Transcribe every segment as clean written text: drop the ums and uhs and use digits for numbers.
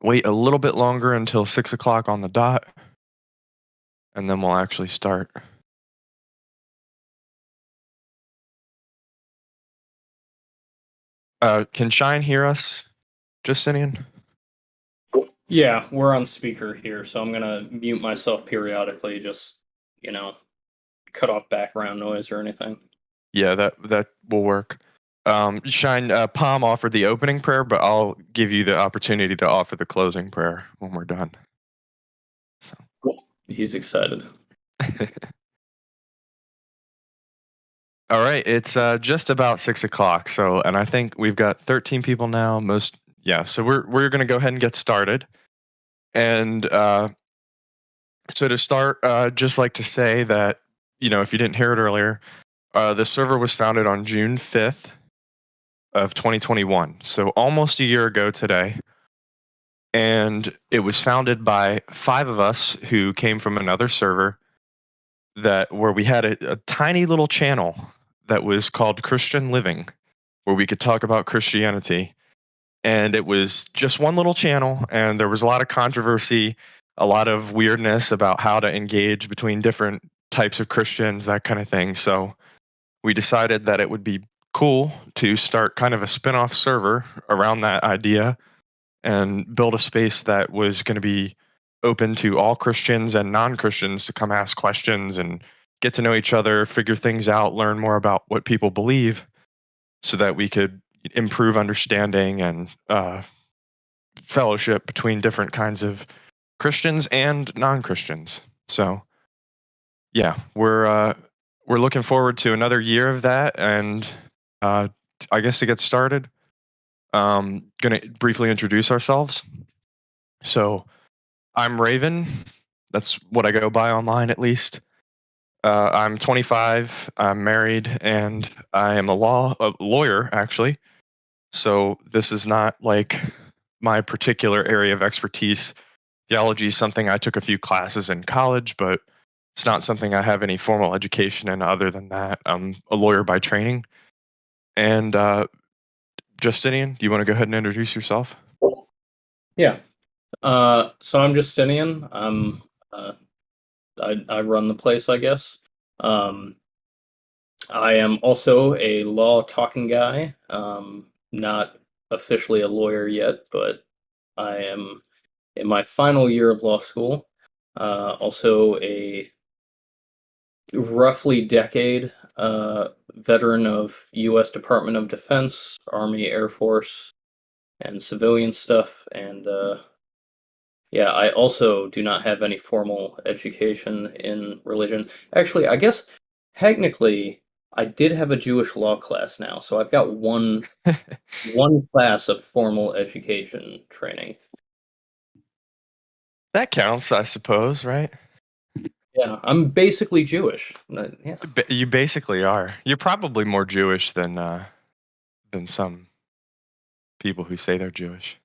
wait a little bit longer until 6 o'clock on the dot, and then we'll actually start. Can Shine hear us, Justinian? Yeah, we're on speaker here, so I'm gonna mute myself periodically, just, you know, cut off background noise or anything. Yeah, that will work. Shine, Palm offered the opening prayer, but I'll give you the opportunity to offer the closing prayer when we're done. So. Cool. He's excited. All right, it's just about 6 o'clock. So, and I think we've got 13 people now. So we're gonna go ahead and get started. And so to start, just like to say that if you didn't hear it earlier, the server was founded on June 5th of 2021, so almost a year ago today. And it was founded by 5 of us who came from another server where we had a tiny little channel that was called Christian Living, where we could talk about Christianity. And it was just one little channel, and there was a lot of controversy, a lot of weirdness about how to engage between different types of Christians, that kind of thing. So we decided that it would be cool to start kind of a spin-off server around that idea and build a space that was going to be open to all Christians and non-Christians to come ask questions and get to know each other, figure things out, learn more about what people believe, so that we could improve understanding and fellowship between different kinds of Christians and non-Christians. So, yeah, we're looking forward to another year of that, and I guess to get started, going to briefly introduce ourselves. So, I'm Raven. That's what I go by online, at least. I'm 25. I'm married, and I am a lawyer, actually. So this is not like my particular area of expertise. Theology is something I took a few classes in college, but it's not something I have any formal education in. Other than that, I'm a lawyer by training. And Justinian, do you want to go ahead and introduce yourself? Yeah. So I'm Justinian. I run the place, I guess. Um, I am also a law talking guy. Not officially a lawyer yet, but I am in my final year of law school. Also a roughly decade veteran of U.S. Department of Defense, Army, Air Force, and civilian stuff. And yeah, I also do not have any formal education in religion. Actually, I guess technically I did have a Jewish law class now, so I've got one class of formal education training. That counts, I suppose, right? Yeah, I'm basically Jewish. Yeah. You basically are. You're probably more Jewish than some people who say they're Jewish.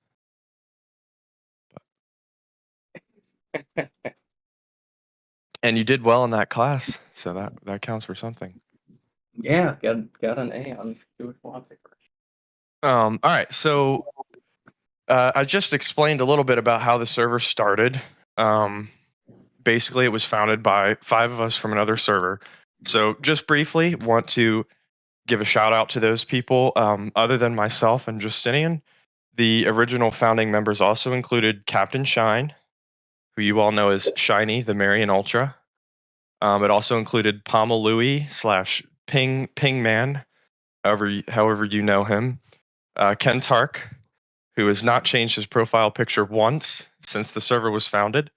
And you did well in that class, so that counts for something. Yeah, got an A on Jewish law paper. All right, so I just explained a little bit about how the server started. Basically, it was founded by 5 of us from another server. So just briefly, want to give a shout out to those people. Other than myself and Justinian, the original founding members also included Captain Shine, who you all know as Shiny, the Marion Ultra. It also included Pommel Louie / Ping Man, however you know him. Ken Tark, who has not changed his profile picture once since the server was founded,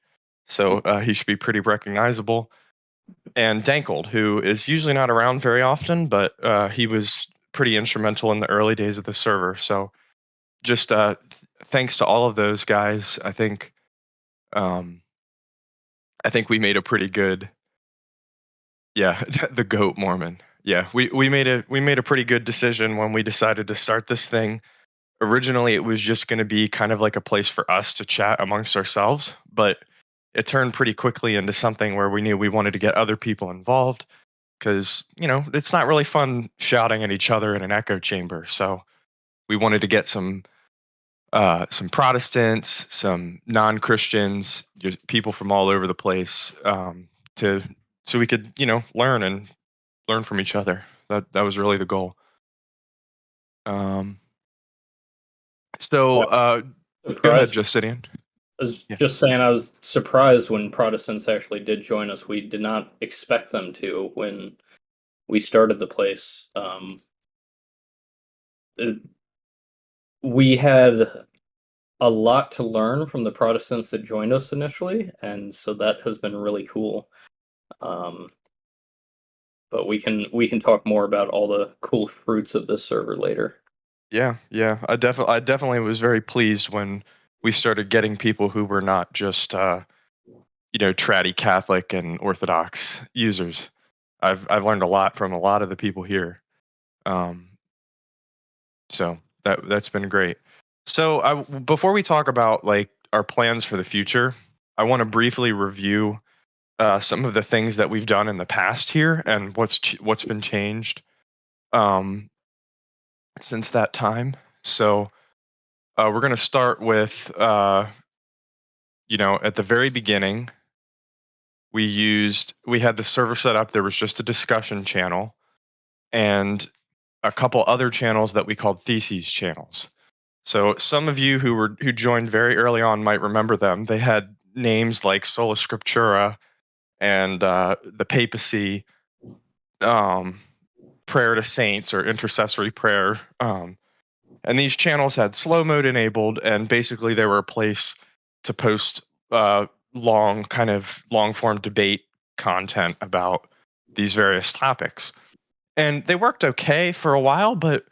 so he should be pretty recognizable. And Dankled, who is usually not around very often, but he was pretty instrumental in the early days of the server. So just thanks to all of those guys, um, I think we made a pretty good, yeah, the goat Mormon. Yeah, we made a pretty good decision when we decided to start this thing. Originally, it was just going to be kind of like a place for us to chat amongst ourselves, but it turned pretty quickly into something where we knew we wanted to get other people involved, because it's not really fun shouting at each other in an echo chamber. So we wanted to get some some Protestants, some non-Christians, just people from all over the place, to so we could learn from each other. That was really the goal. Um, so Yeah, go ahead, surprised. Justinian. I was Yeah, just saying I was surprised when Protestants actually did join us. We did not expect them to when we started the place. It- we had a lot to learn from the Protestants that joined us initially, and so that has been really cool. Um, but we can talk more about all the cool fruits of this server later. yeah. I definitely was very pleased when we started getting people who were not just tratty Catholic and Orthodox users. I've learned a lot from a lot of the people here. Um, so that's been great. So before we talk about like our plans for the future, I want to briefly review some of the things that we've done in the past here and what's been changed um, since that time. So we're going to start with at the very beginning we had the server set up. There was just a discussion channel and a couple other channels that we called theses channels. So some of you who joined very early on might remember them. They had names like Sola Scriptura and the Papacy, um, Prayer to Saints or Intercessory Prayer. And these channels had slow mode enabled, and basically they were a place to post long form debate content about these various topics. And they worked okay for a while, but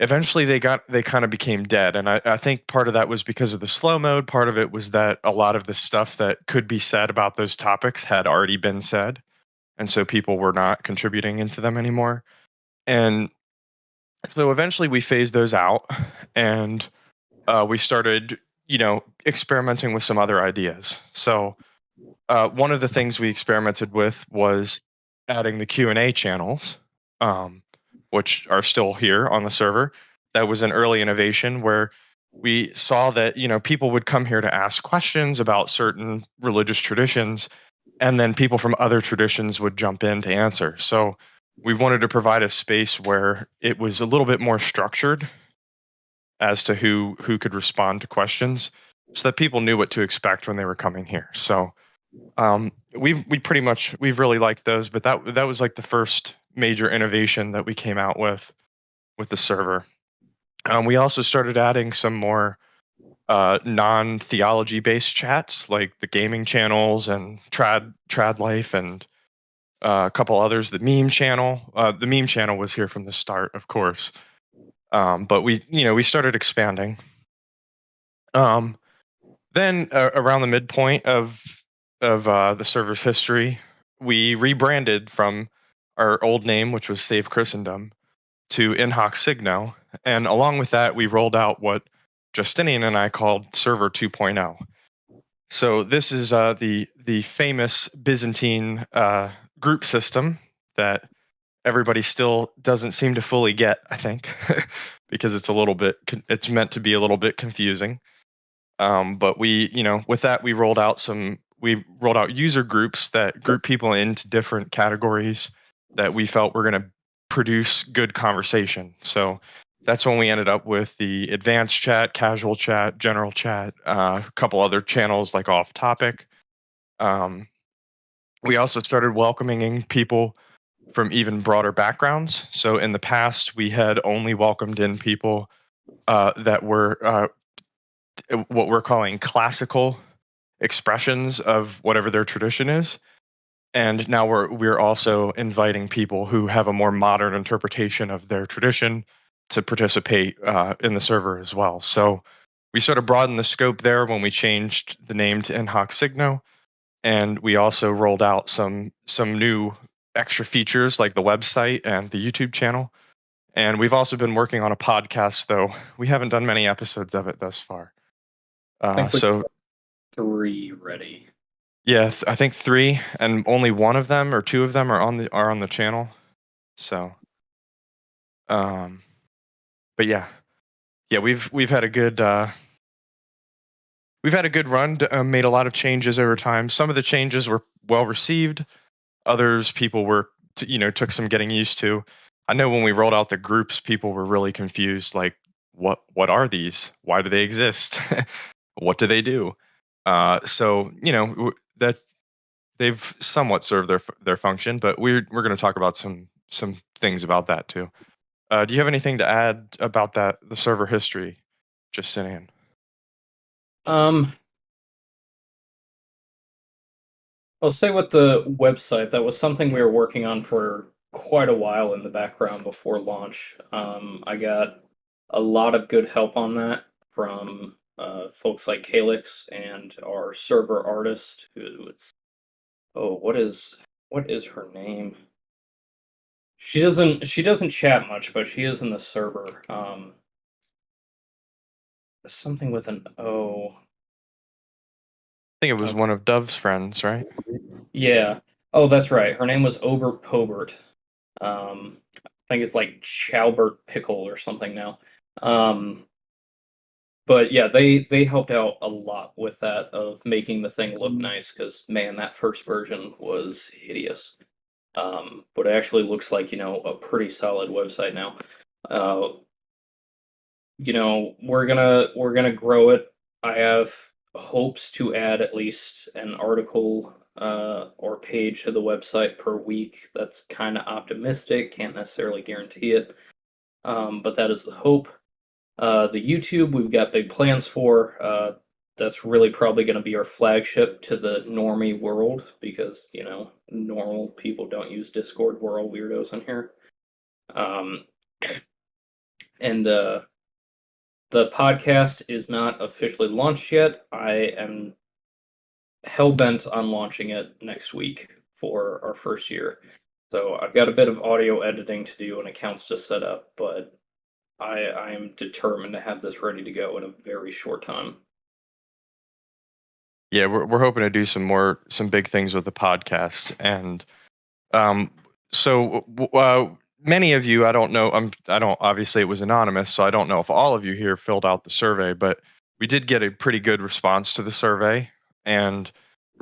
eventually they kind of became dead. And I think part of that was because of the slow mode. Part of it was that a lot of the stuff that could be said about those topics had already been said, and so people were not contributing into them anymore. And so eventually we phased those out, and we started experimenting with some other ideas. So one of the things we experimented with was adding the Q&A channels, um, which are still here on the server. That was an early innovation where we saw that people would come here to ask questions about certain religious traditions, and then people from other traditions would jump in to answer. So we wanted to provide a space where it was a little bit more structured as to who could respond to questions, so that people knew what to expect when they were coming here. So we've really liked those, but that was like the first major innovation that we came out with the server. We also started adding some more non-theology based chats, like the gaming channels and trad life, and a couple others. The meme channel was here from the start, of course, but we started expanding. Um, then around the midpoint of the server's history, we rebranded from our old name, which was Save Christendom, to In Hoc Signo, and along with that, we rolled out what Justinian and I called Server 2.0. So this is the famous Byzantine group system that everybody still doesn't seem to fully get, I think, because it's meant to be a little bit confusing. But with that, we rolled out user groups that group people into different categories that we felt were going to produce good conversation. So that's when we ended up with the advanced chat, casual chat, general chat, a couple other channels like off topic. Um, we also started welcoming in people from even broader backgrounds. So in the past, we had only welcomed in people that were what we're calling classical expressions of whatever their tradition is. And now we're also inviting people who have a more modern interpretation of their tradition to participate in the server as well. So we sort of broadened the scope there when we changed the name to In Hoc Signo, and we also rolled out some new extra features like the website and the YouTube channel. And we've also been working on a podcast, though we haven't done many episodes of it thus far. I think we So have 3 ready. yeah, I think 3, and only one of them or 2 of them are on the channel. So, um, but yeah. yeah, we've had a good run. Made a lot of changes over time. Some of the changes were well received. Others people were took some getting used to. I know when we rolled out the groups, people were really confused. Like, what are these? Why do they exist? What do they do? So that they've somewhat served their function, but we're going to talk about some things about that too. Do you have anything to add about that, the server history, Justinian? Um, I'll say with the website, that was something we were working on for quite a while in the background before launch. I got a lot of good help on that from folks like Calix and our server artist, who was, oh, what is her name? She doesn't chat much, but she is in the server. Something with an O. I think it was one of Dove's friends, right? Yeah. Oh, that's right. Her name was Obert Pobert. I think it's like Chowbert Pickle or something now. Um, but yeah, they helped out a lot with that of making the thing look nice because man, that first version was hideous. But it actually looks like a pretty solid website now. Uh, we're gonna grow it. I have hopes to add at least an article or page to the website per week. That's kind of optimistic. Can't necessarily guarantee it, but that is the hope. The YouTube we've got big plans for. That's really probably going to be our flagship to the normie world because normal people don't use Discord. We're all weirdos in here. Um, and The podcast is not officially launched yet. I am hell bent on launching it next week for our first year. So I've got a bit of audio editing to do and accounts to set up, but I am determined to have this ready to go in a very short time. Yeah, we're hoping to do some big things with the podcast, and um, so many of you, I don't know, I don't obviously it was anonymous, so I don't know if all of you here filled out the survey, but we did get a pretty good response to the survey, and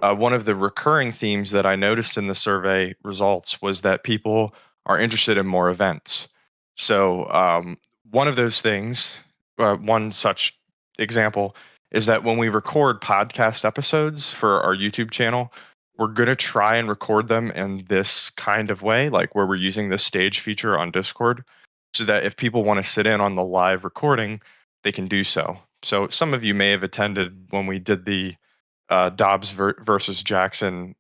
one of the recurring themes that I noticed in the survey results was that people are interested in more events. So one of those things, one such example, is that when we record podcast episodes for our YouTube channel, we're going to try and record them in this kind of way, like where we're using the stage feature on Discord, so that if people want to sit in on the live recording, they can do so. So some of you may have attended when we did the Dobbs versus Jackson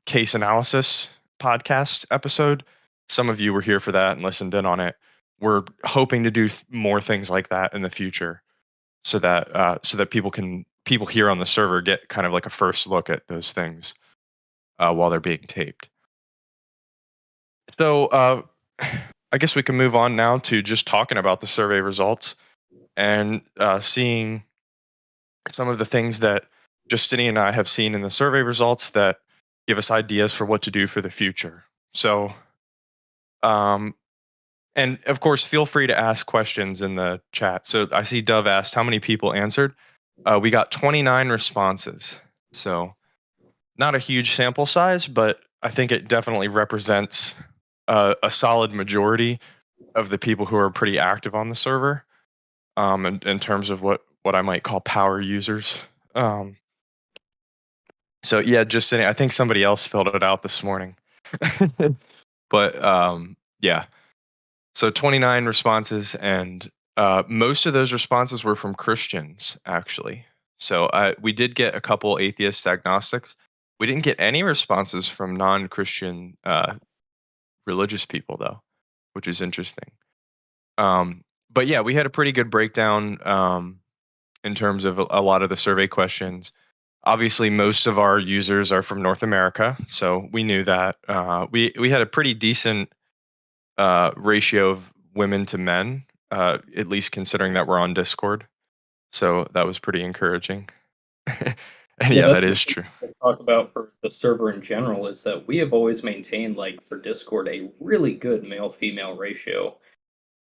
case analysis podcast episode. Some of you were here for that and listened in on it. We're hoping to do more things like that in the future, so that people here on the server get kind of like a first look at those things while they're being taped. So I guess we can move on now to just talking about the survey results and seeing some of the things that Justinian and I have seen in the survey results that give us ideas for what to do for the future. So, um, and of course, feel free to ask questions in the chat. So I see Dove asked how many people answered. We got 29 responses. So not a huge sample size, but I think it definitely represents a solid majority of the people who are pretty active on the server, in terms of what I might call power users. So yeah, just saying, I think somebody else filled it out this morning. But yeah. So 29 responses, and most of those responses were from Christians, actually. So we did get a couple atheist agnostics. We didn't get any responses from non-Christian religious people, though, which is interesting. But yeah, we had a pretty good breakdown in terms of a lot of the survey questions. Obviously, most of our users are from North America, so we knew that. We had a pretty decent ratio of women to men, at least considering that we're on Discord. So that was pretty encouraging. And Yeah, yeah, that's that the is thing true. to talk about for the server in general is that we have always maintained, like for Discord, a really good male-female ratio.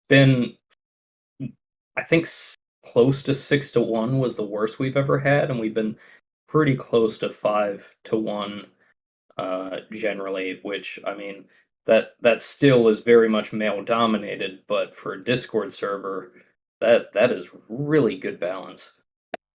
Been I think close to 6-1 was the worst we've ever had, and we've been pretty close to 5-1 generally. Which I mean, that still is very much male dominated, but for a Discord server, that is really good balance.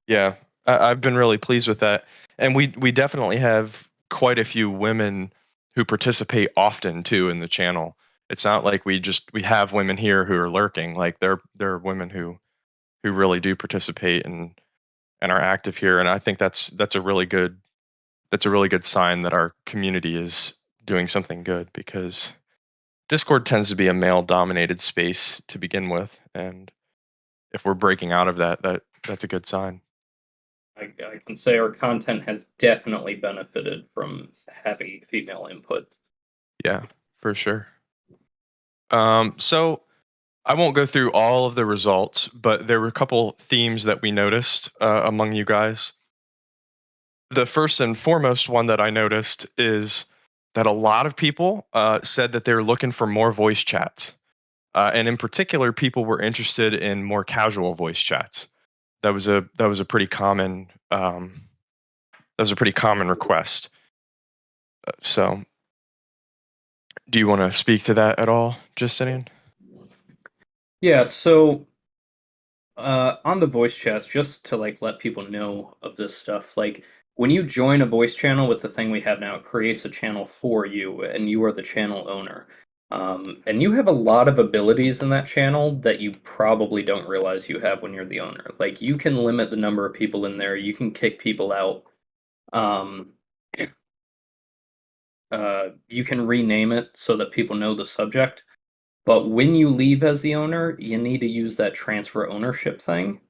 Yeah, I've been really pleased with that, and we definitely have quite a few women who participate often too in the channel. It's not like we have women here who are lurking. Like there are women who really do participate and are active here, and I think that's a really good sign that our community is doing something good because Discord tends to be a male dominated space to begin with, and if we're breaking out of that, that's a good sign. I can say our content has definitely benefited from having female input. Yeah, for sure. So I won't go through all of the results, but there were a couple themes that we noticed among you guys. The first and foremost one that I noticed is that a lot of people said that they were looking for more voice chats. And in particular, people were interested in more casual voice chats. That was a pretty common that was a pretty common request. So, do you want to speak to that at all, Justinian? Yeah, so on the voice chats, just to like let people know of this stuff, like when you join a voice channel with the thing we have now, it creates a channel for you, and you are the channel owner. And you have a lot of abilities in that channel that you probably don't realize you have when you're the owner. Like you can limit the number of people in there, you can kick people out. Um, you can rename it so that people know the subject. But when you leave as the owner, you need to use that transfer ownership thing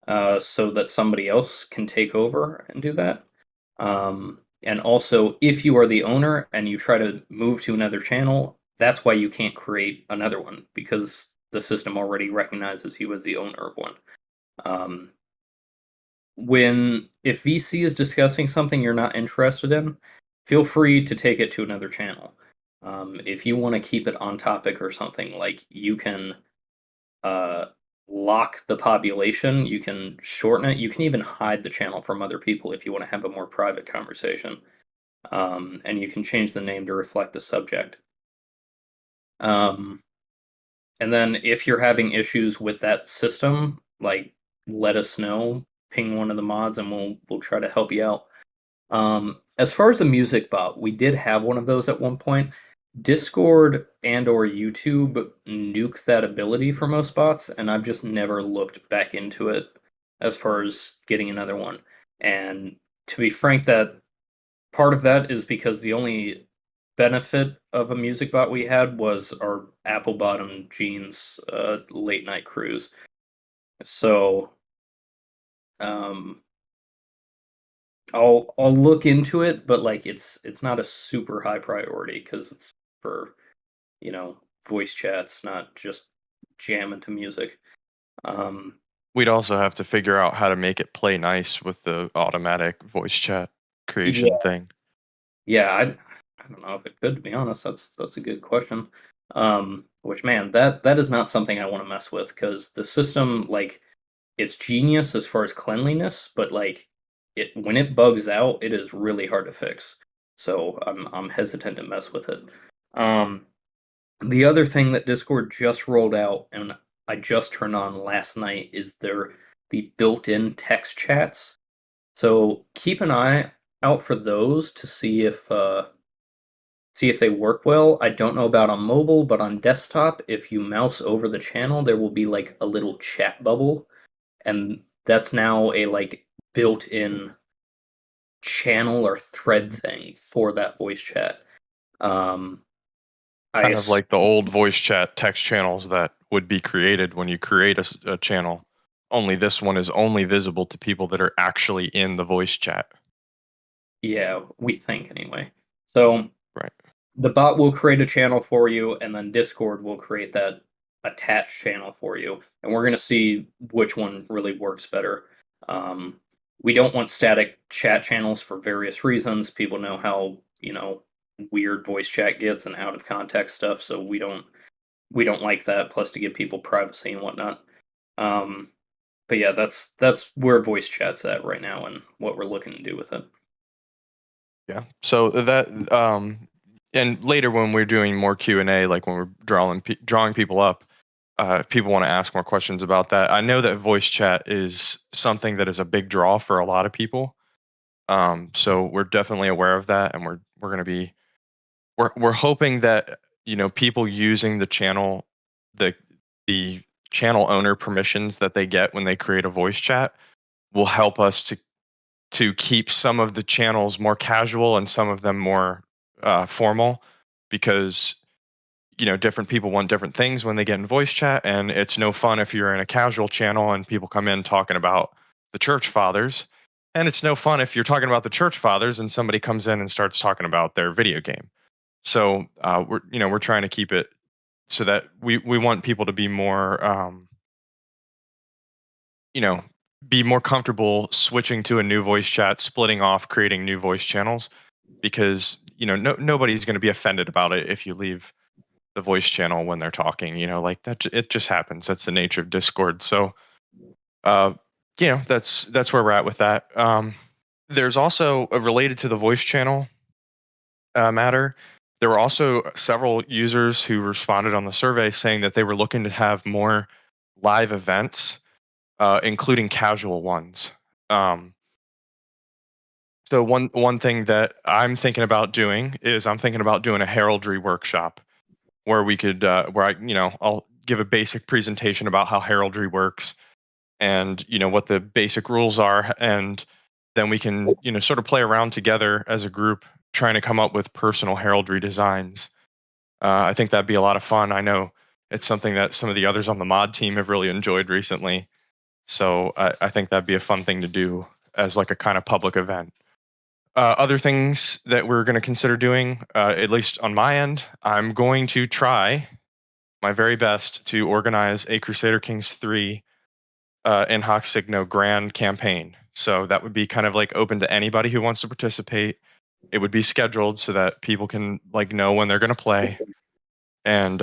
so that somebody else can take over and do that. And also, if you are the owner and you try to move to another channel, that's why you can't create another one because the system already recognizes you as the owner of one. Um, when if VC is discussing something you're not interested in, feel free to take it to another channel. If you want to keep it on topic or something, like you can uh, lock the population, you can shorten it, you can even hide the channel from other people if you want to have a more private conversation. And you can change the name to reflect the subject. Um, and then if you're having issues with that system, like let us know, ping one of the mods, and we'll try to help you out. As far as the music bot, we did have one of those at one point. Discord and or YouTube nuke that ability for most bots, and I've just never looked back into it as far as getting another one. And to be frank, that part of that is because the only benefit of a music bot we had was our apple bottom jeans late night cruise. So um, I'll look into it, but like it's not a super high priority because it's for voice chats, not just jamming to music. Um, We'd also have to figure out how to make it play nice with the automatic voice chat creation yeah, thing. yeah, I don't know if it could, to be honest. That's a good question. Which man, that is not something I want to mess with because the system, like, it's genius as far as cleanliness, but like it when it bugs out, it is really hard to fix. So I'm hesitant to mess with it. Um, the other thing that Discord just rolled out and I just turned on last night is the built-in text chats. So keep an eye out for those to see if they work well. I don't know about on mobile, but on desktop, if you mouse over the channel, there will be like a little chat bubble, and that's now a like built-in channel or thread thing for that voice chat. Um, I Kind of like the old voice chat text channels that would be created when you create a channel. Only this one is only visible to people that are actually in the voice chat. Yeah, we think anyway. So Right. the bot will create a channel for you, and then Discord will create that attached channel for you. And we're going to see which one really works better. Um, we don't want static chat channels for various reasons. People know how, weird voice chat gets and out of context stuff, so we don't like that, plus to give people privacy and whatnot. Um, but yeah, that's where voice chat's at right now and what we're looking to do with it. Yeah. So that and later when we're doing more Q&A, like when we're drawing people up, if people want to ask more questions about that. I know that voice chat is something that is a big draw for a lot of people. So we're definitely aware of that, and we're going to be we're hoping that people using the channel, the the channel owner permissions that they get when they create a voice chat will help us to keep some of the channels more casual and some of them more formal, because different people want different things when they get in voice chat, and it's no fun if you're in a casual channel and people come in talking about the church fathers, and it's no fun if you're talking about the church fathers and somebody comes in and starts talking about their video game. So we're trying to keep it so that we want people to be more you know be more comfortable switching to a new voice chat, splitting off, creating new voice channels, because nobody's going to be offended about it if you leave the voice channel when they're talking, like that. It just happens. That's the nature of Discord. So uh that's where we're at with that. There's also related to the voice channel matter. There were also several users who responded on the survey saying that they were looking to have more live events, including casual ones. Um, so one thing that I'm thinking about doing is I'm thinking about doing a heraldry workshop where we could where I'll give a basic presentation about how heraldry works, and what the basic rules are, and then we can sort of play around together as a group trying to come up with personal heraldry designs. I think that'd be a lot of fun. I know it's something that some of the others on the mod team have really enjoyed recently, so I think that'd be a fun thing to do as like a kind of public event. Other things that we're going to consider doing, at least on my end, I'm going to try my very best to organize a Crusader Kings 3 in Hoc Signo grand campaign. So that would be kind of like open to anybody who wants to participate. It would be scheduled so that people can like know when they're going to play, and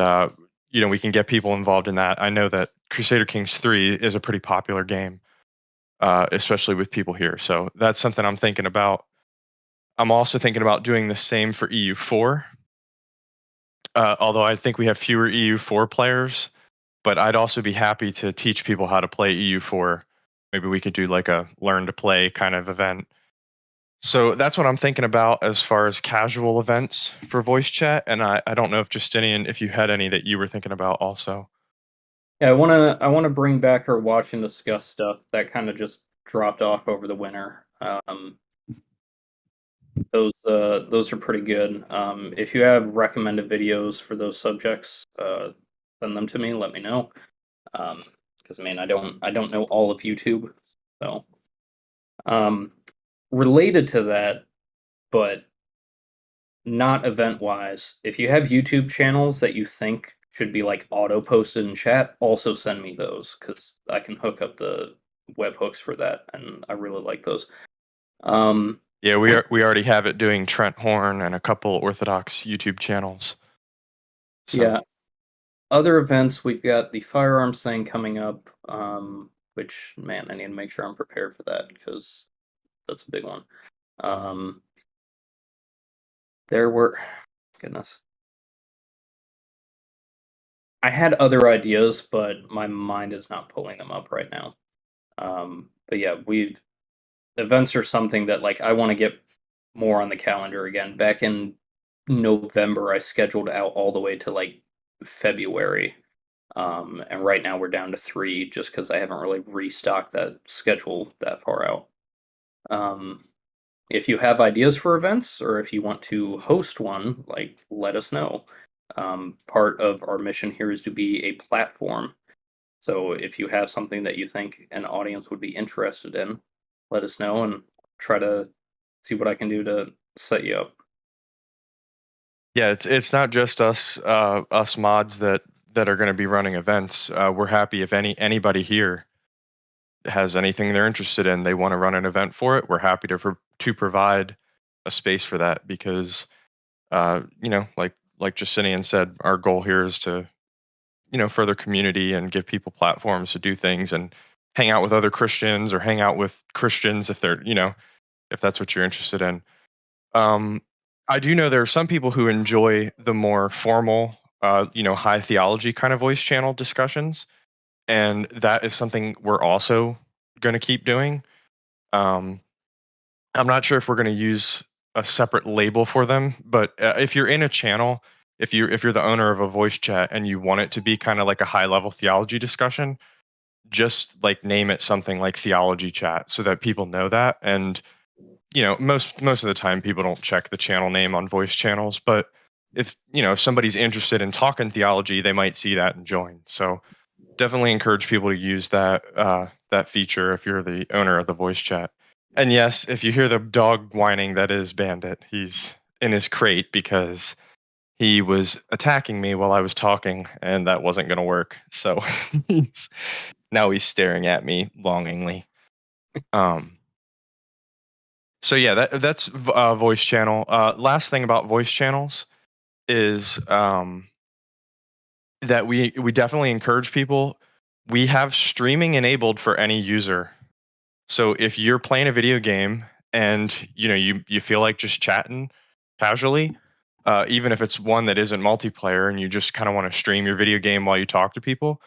we can get people involved in that. I know that Crusader Kings 3 is a pretty popular game, especially with people here. So that's something I'm thinking about. I'm also thinking about doing the same for EU4. Although I think we have fewer EU4 players, but I'd also be happy to teach people how to play EU4. Maybe we could do like a learn to play kind of event. So that's what I'm thinking about as far as casual events for voice chat. And I don't know if Justinian, if you had any that you were thinking about also. Yeah, I wanna bring back our watch and discuss stuff that kind of just dropped off over the winter. Those are pretty good. If you have recommended videos for those subjects, send them to me. Let me know. Because I mean, I don't know all of YouTube. So, um, related to that, but not event wise. If you have YouTube channels that you think should be like auto posted in chat, also send me those because I can hook up the webhooks for that, and I really like those. Um, Yeah, we already have it doing Trent Horn and a couple Orthodox YouTube channels. So yeah, other events, we've got the firearms thing coming up, which, man, I need to make sure I'm prepared for that because that's a big one. Um, there were, goodness, I had other ideas, but my mind is not pulling them up right now. But yeah, events are something that like I want to get more on the calendar again. Back in November, I scheduled out all the way to like February. And right now we're down to 3 just because I haven't really restocked that schedule that far out. Um, if you have ideas for events or if you want to host one, like let us know. Part of our mission here is to be a platform. So if you have something that you think an audience would be interested in, let us know and try to see what I can do to set you up. yeah, it's not just us mods that are going to be running events. We're happy if anybody here has anything they're interested in, they want to run an event for it. We're happy to provide a space for that, because like Justinian said, our goal here is to further community and give people platforms to do things and hang out with other Christians or hang out with Christians if they're, if that's what you're interested in. Um, I do know there are some people who enjoy the more formal, high theology kind of voice channel discussions, and that is something we're also going to keep doing. Um, I'm not sure if we're going to use a separate label for them, but if you're in a channel, if you're the owner of a voice chat and you want it to be kind of like a high level theology discussion, just like name it something like theology chat so that people know that. And most of the time people don't check the channel name on voice channels, but if somebody's interested in talking theology, they might see that and join. So definitely encourage people to use that feature if you're the owner of the voice chat. And yes, if you hear the dog whining, that is Bandit. He's in his crate because he was attacking me while I was talking, and that wasn't going to work. So now he's staring at me longingly. Um, so yeah, that's voice channel. Last thing about voice channels is that we definitely encourage people. We have streaming enabled for any user. So if you're playing a video game and you feel like just chatting casually, even if it's one that isn't multiplayer and you just kind of want to stream your video game while you talk to people,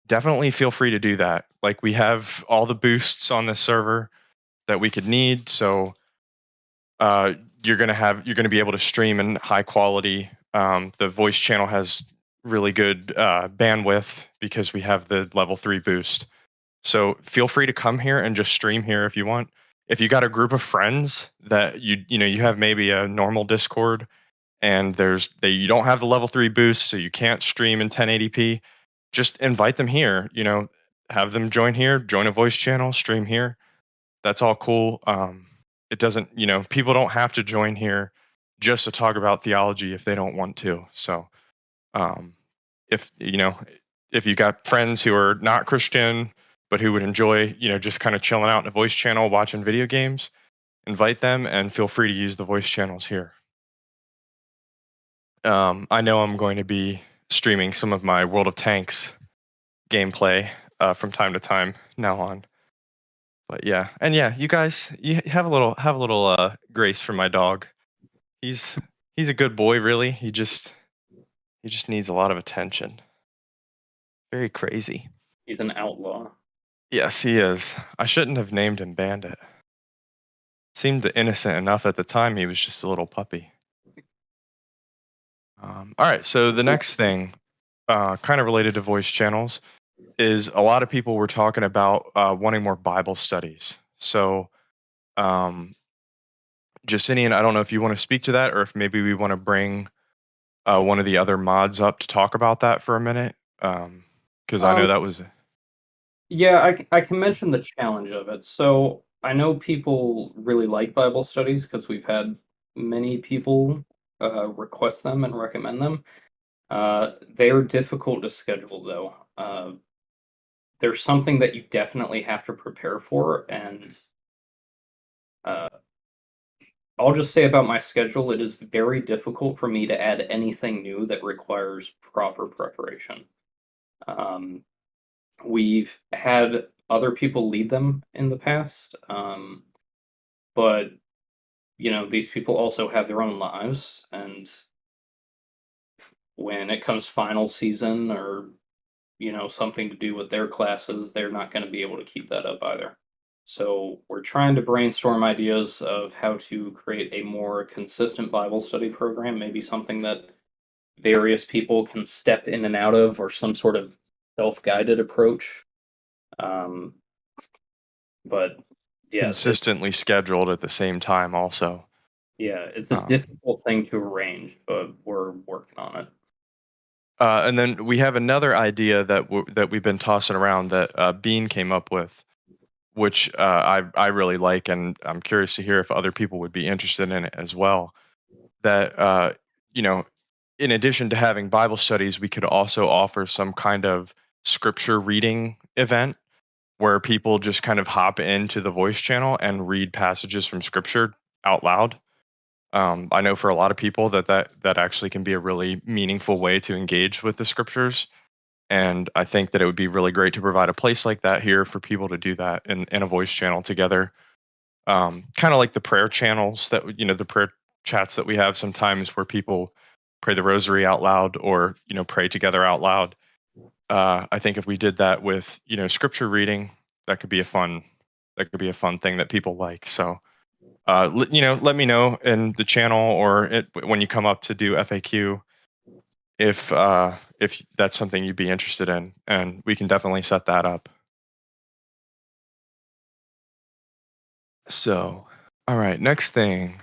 definitely feel free to do that. Like we have all the boosts on this server that we could need, so uh, you're gonna be able to stream in high quality. The voice channel has really good bandwidth because we have the level 3 boost. So feel free to come here and just stream here if you want. If you got a group of friends that you have maybe a normal Discord and you don't have the level 3 boost, so you can't stream in 1080p, just invite them here. Have them join here, join a voice channel, stream here. That's all cool. It doesn't, people don't have to join here just to talk about theology if they don't want to. So, um, if if you got friends who are not Christian but who would enjoy, just kind of chilling out in a voice channel watching video games, invite them and feel free to use the voice channels here. I know I'm going to be streaming some of my World of Tanks gameplay from time to time now on. But yeah, and yeah, you guys, you have a little grace for my dog. He's he's a good boy, really. He just needs a lot of attention. Very crazy. He's an outlaw. Yes, he is. I shouldn't have named him Bandit. Seemed innocent enough at the time. He was just a little puppy. All right, so the next thing, kind of related to voice channels, is a lot of people were talking about wanting more Bible studies. So, um, Justinian, I don't know if you want to speak to that, or if maybe we want to bring one of the other mods up to talk about that for a minute, because I know Um, that was. yeah, I can mention the challenge of it. So I know people really like Bible studies because we've had many people request them and recommend them. They're difficult to schedule, though. There's something that you definitely have to prepare for, and uh, I'll just say about my schedule, it is very difficult for me to add anything new that requires proper preparation. Um, we've had other people lead them in the past, but these people also have their own lives, and when it comes final season or something to do with their classes, they're not going to be able to keep that up either. So we're trying to brainstorm ideas of how to create a more consistent Bible study program, maybe something that various people can step in and out of, or some sort of self-guided approach. Um, but yeah, Consistently scheduled at the same time also. it's a Um, difficult thing to arrange, but we're working on it. and then we have another idea that we've been tossing around that Bean came up with, which I really like, and I'm curious to hear if other people would be interested in it as well. That you know, in addition to having Bible studies, we could also offer some kind of scripture reading event where people just kind of hop into the voice channel and read passages from scripture out loud. I know for a lot of people that actually can be a really meaningful way to engage with the scriptures. And I think that it would be really great to provide a place like that here for people to do that in a voice channel together. Kind of like the prayer channels that, the prayer chats that we have sometimes where people pray the rosary out loud or, pray together out loud. I think if we did that with, scripture reading, that could be a fun thing that people like. So, let me know in the channel or when you come up to do FAQ if that's something you'd be interested in, and we can definitely set that up. So, all right, next thing.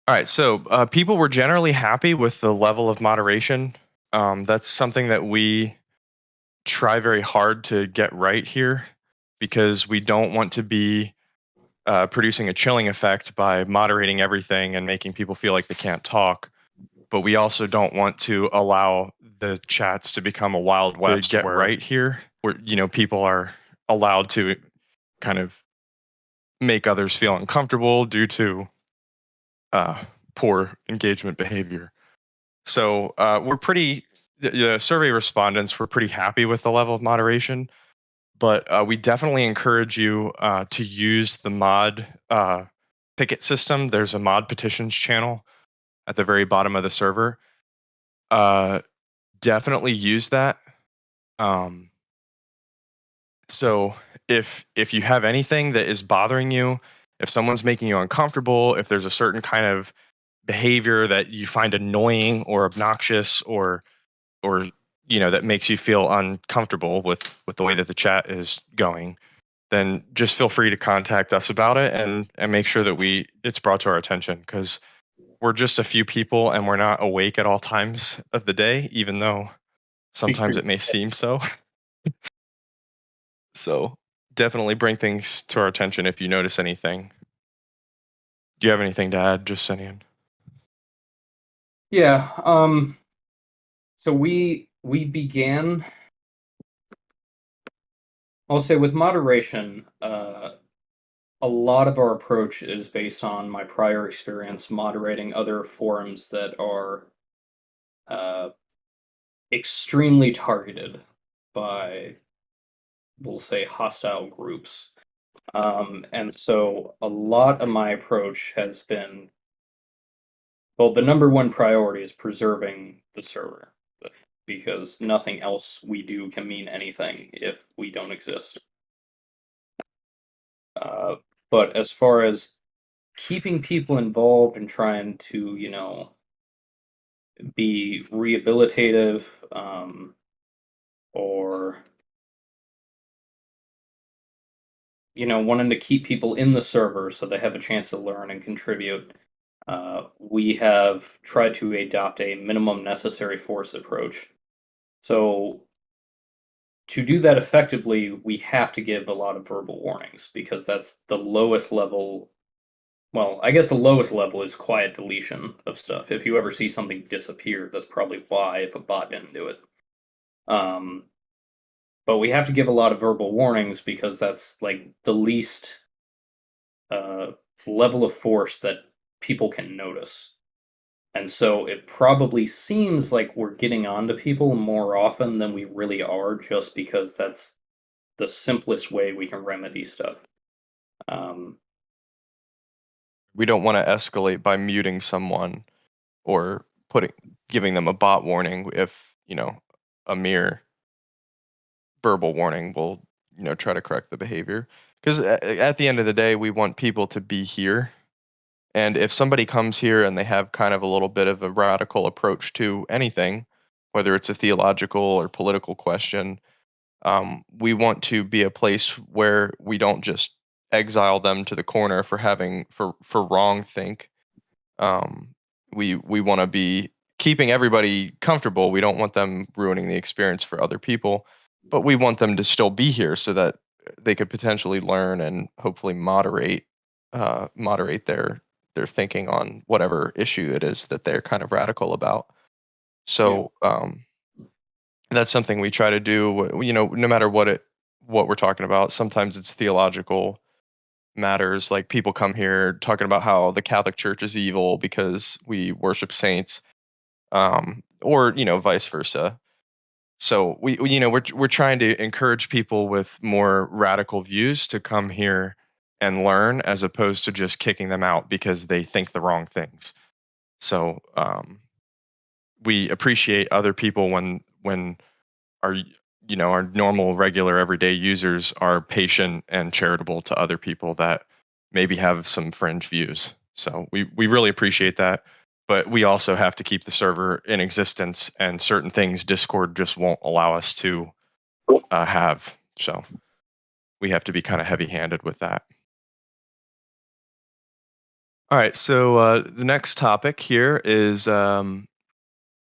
All right, so people were generally happy with the level of moderation. That's something that we try very hard to get right here because we don't want to be producing a chilling effect by moderating everything and making people feel like they can't talk. But we also don't want to allow the chats to become a wild west to get right here, where people are allowed to kind of make others feel uncomfortable due to uh, poor engagement behavior. So the survey respondents were pretty happy with the level of moderation, but we definitely encourage you to use the mod ticket system. There's a mod petitions channel at the very bottom of the server. Definitely use that. Um, so if you have anything that is bothering you, if someone's making you uncomfortable, if there's a certain kind of behavior that you find annoying or obnoxious or that makes you feel uncomfortable with the way that the chat is going, then just feel free to contact us about it and make sure that it's brought to our attention, because we're just a few people and we're not awake at all times of the day, even though sometimes it may seem so. So definitely bring things to our attention if you notice anything. Do you have anything to add, Justinian? Yeah. So we began. I'll say with moderation. A lot of our approach is based on my prior experience moderating other forums that are uh, extremely targeted by, we'll say, hostile groups. And so a lot of my approach has been, well, the number one priority is preserving the server, because nothing else we do can mean anything if we don't exist. Uh, but as far as keeping people involved and trying to, be rehabilitative, or wanting to keep people in the server so they have a chance to learn and contribute. We have tried to adopt a minimum necessary force approach. So to do that effectively, we have to give a lot of verbal warnings, because that's the lowest level. Well, I guess the lowest level is quiet deletion of stuff. If you ever see something disappear, that's probably why, if a bot didn't do it. Um, but we have to give a lot of verbal warnings because that's like the least uh, level of force that people can notice. And so it probably seems like we're getting onto people more often than we really are, just because that's the simplest way we can remedy stuff. Um, We don't want to escalate by muting someone or giving them a bot warning if, a mere verbal warning will, try to correct the behavior. Because at the end of the day, we want people to be here. And if somebody comes here and they have kind of a little bit of a radical approach to anything, whether it's a theological or political question, we want to be a place where we don't just exile them to the corner for having for wrong think. Um, we want to be keeping everybody comfortable. We don't want them ruining the experience for other people, but we want them to still be here so that they could potentially learn and hopefully moderate their thinking on whatever issue it is that they're kind of radical about. yeah, So that's something we try to do. No matter what we're talking about. Sometimes it's theological matters, like people come here talking about how the Catholic Church is evil because we worship saints, or vice versa. So we're trying to encourage people with more radical views to come here and learn, as opposed to just kicking them out because they think the wrong things. So we appreciate other people when our our normal, regular, everyday users are patient and charitable to other people that maybe have some fringe views. So we really appreciate that, but we also have to keep the server in existence, and certain things Discord just won't allow us to have. So we have to be kind of heavy-handed with that. All right, so the next topic here is Bizen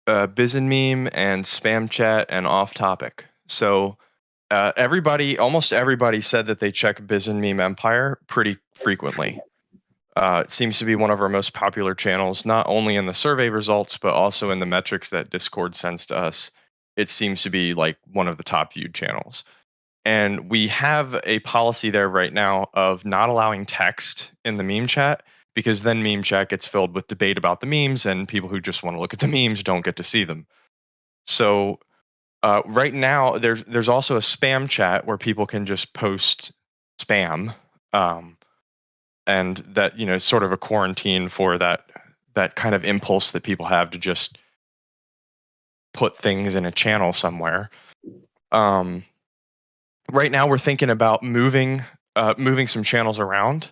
meme and spam chat and off topic. So almost everybody said that they check Bizen Meme Empire pretty frequently. It seems to be one of our most popular channels, not only in the survey results, but also in the metrics that Discord sends to us. It seems to be like one of the top viewed channels. And we have a policy there right now of not allowing text in the meme chat, because then meme chat gets filled with debate about the memes, and people who just want to look at the memes don't get to see them. So right now, there's also a spam chat where people can just post spam, um, and that is sort of a quarantine for that kind of impulse that people have to just put things in a channel somewhere. Um, right now, we're thinking about moving some channels around,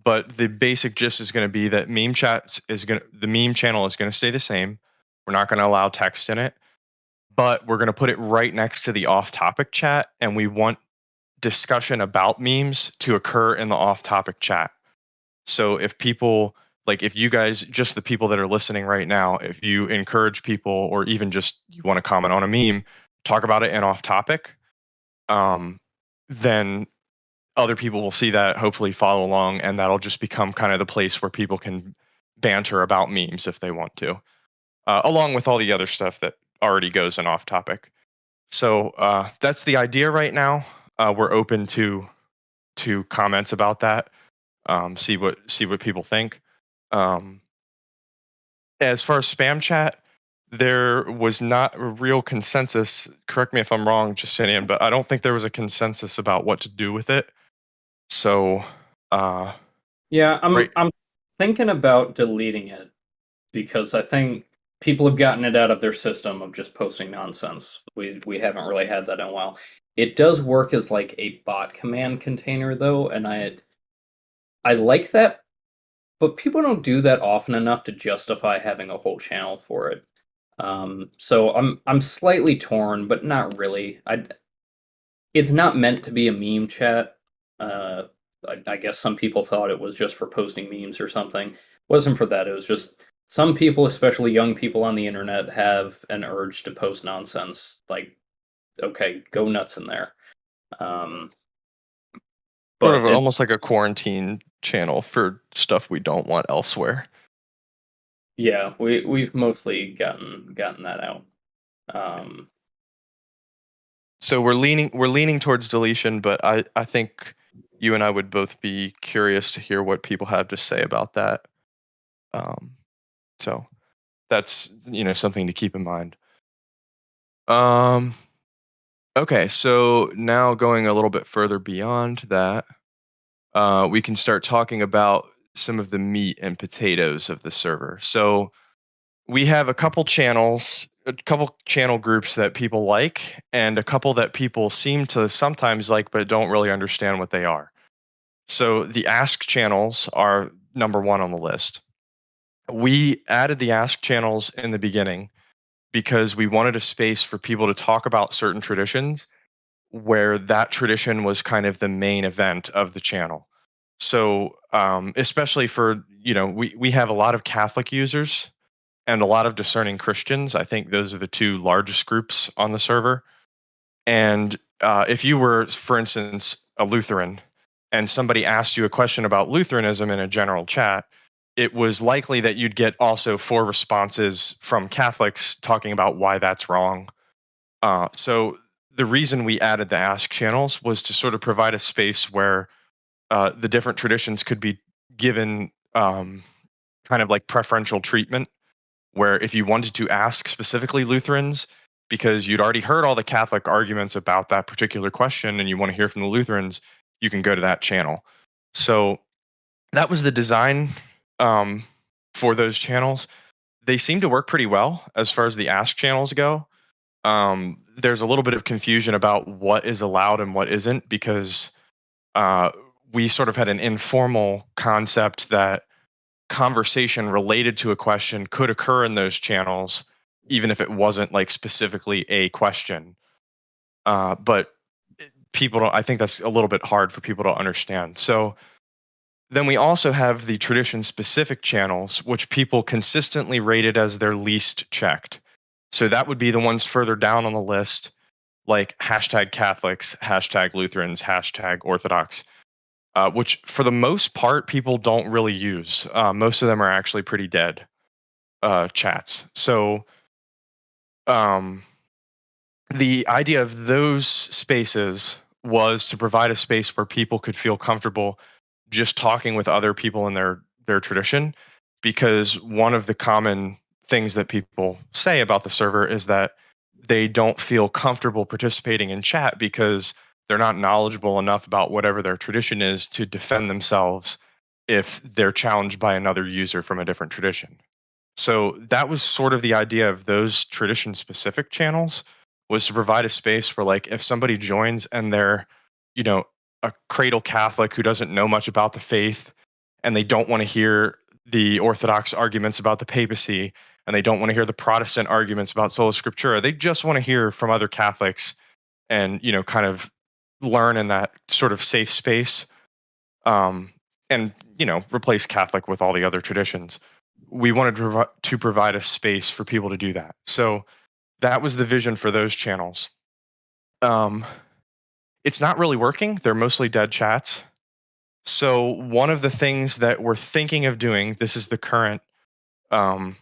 but the basic gist is going to be that the meme channel is going to stay the same. We're not going to allow text in it, but we're going to put it right next to the off-topic chat, and we want discussion about memes to occur in the off-topic chat. So if you guys, just the people that are listening right now, if you encourage people, or even just you want to comment on a meme, talk about it in off-topic, then other people will see that, hopefully follow along, and that'll just become kind of the place where people can banter about memes if they want to, along with all the other stuff that already goes in off-topic. So that's the idea right now. We're open to comments about that. See what people think. As far as spam chat, there was not a real consensus. Correct me if I'm wrong, Justinian, but I don't think there was a consensus about what to do with it. So, Yeah, right. I'm thinking about deleting it because I think people have gotten it out of their system of just posting nonsense. We haven't really had that in a while. It does work as like a bot command container though, and I like that, but people don't do that often enough to justify having a whole channel for it. So I'm slightly torn, but not really. It's not meant to be a meme chat. Uh, I guess some people thought it was just for posting memes or something. It wasn't for that. It was just some people, especially young people on the internet, have an urge to post nonsense. Like, okay, go nuts in there. Um, Sort of but it, almost like a quarantine channel for stuff we don't want elsewhere. yeah, we've mostly gotten that out. Um, So we're leaning towards deletion, but I think you and I would both be curious to hear what people have to say about that. Um, so that's something to keep in mind. Um, okay, so now going a little bit further beyond that, we can start talking about some of the meat and potatoes of the server. So we have a couple channel groups that people like, and a couple that people seem to sometimes like but don't really understand what they are. So the Ask channels are number one on the list. We added the Ask channels in the beginning because we wanted a space for people to talk about certain traditions where that tradition was kind of the main event of the channel. So, especially for, we have a lot of Catholic users and a lot of discerning Christians. I think those are the two largest groups on the server. And if you were, for instance, a Lutheran, and somebody asked you a question about Lutheranism in a general chat, it was likely that you'd get also four responses from Catholics talking about why that's wrong. So the reason we added the Ask channels was to sort of provide a space where the different traditions could be given kind of like preferential treatment, where if you wanted to ask specifically Lutherans, because you'd already heard all the Catholic arguments about that particular question and you want to hear from the Lutherans, you can go to that channel. So that was the design um, for those channels. They seem to work pretty well as far as the Ask channels go. There's a little bit of confusion about what is allowed and what isn't because uh, we sort of had an informal concept that conversation related to a question could occur in those channels, even if it wasn't like specifically a question. But people don't, I think that's a little bit hard for people to understand. So then we also have the tradition specific channels, which people consistently rated as their least checked. So that would be the ones further down on the list, like hashtag Catholics, hashtag Lutherans, hashtag Orthodox, which for the most part people don't really use. Most of them are actually pretty dead chats. So um, the idea of those spaces was to provide a space where people could feel comfortable just talking with other people in their tradition, because one of the common things that people say about the server is that they don't feel comfortable participating in chat because they're not knowledgeable enough about whatever their tradition is to defend themselves if they're challenged by another user from a different tradition. So that was sort of the idea of those tradition specific channels, was to provide a space where like if somebody joins and they're, you know, a cradle Catholic who doesn't know much about the faith and they don't want to hear the Orthodox arguments about the papacy and they don't want to hear the Protestant arguments about sola scriptura, they just want to hear from other Catholics and, kind of learn in that sort of safe space, um, and replace Catholic with all the other traditions. We wanted to provide a space for people to do that. So that was the vision for those channels. Um, it's not really working. They're mostly dead chats. So one of the things that we're thinking of doing, this is the current um,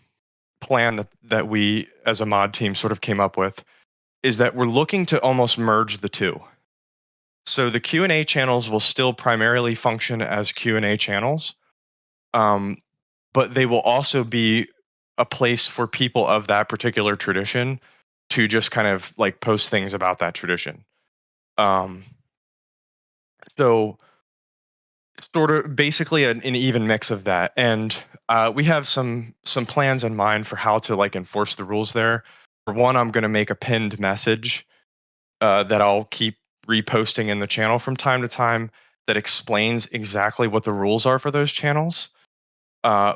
plan that we as a mod team sort of came up with, is that we're looking to almost merge the two. So the Q&A channels will still primarily function as Q&A channels, but they will also be a place for people of that particular tradition to just kind of like post things about that tradition. Um, so sort of basically an even mix of that, and we have some plans in mind for how to like enforce the rules there. For one, I'm going to make a pinned message that I'll keep reposting in the channel from time to time that explains exactly what the rules are for those channels,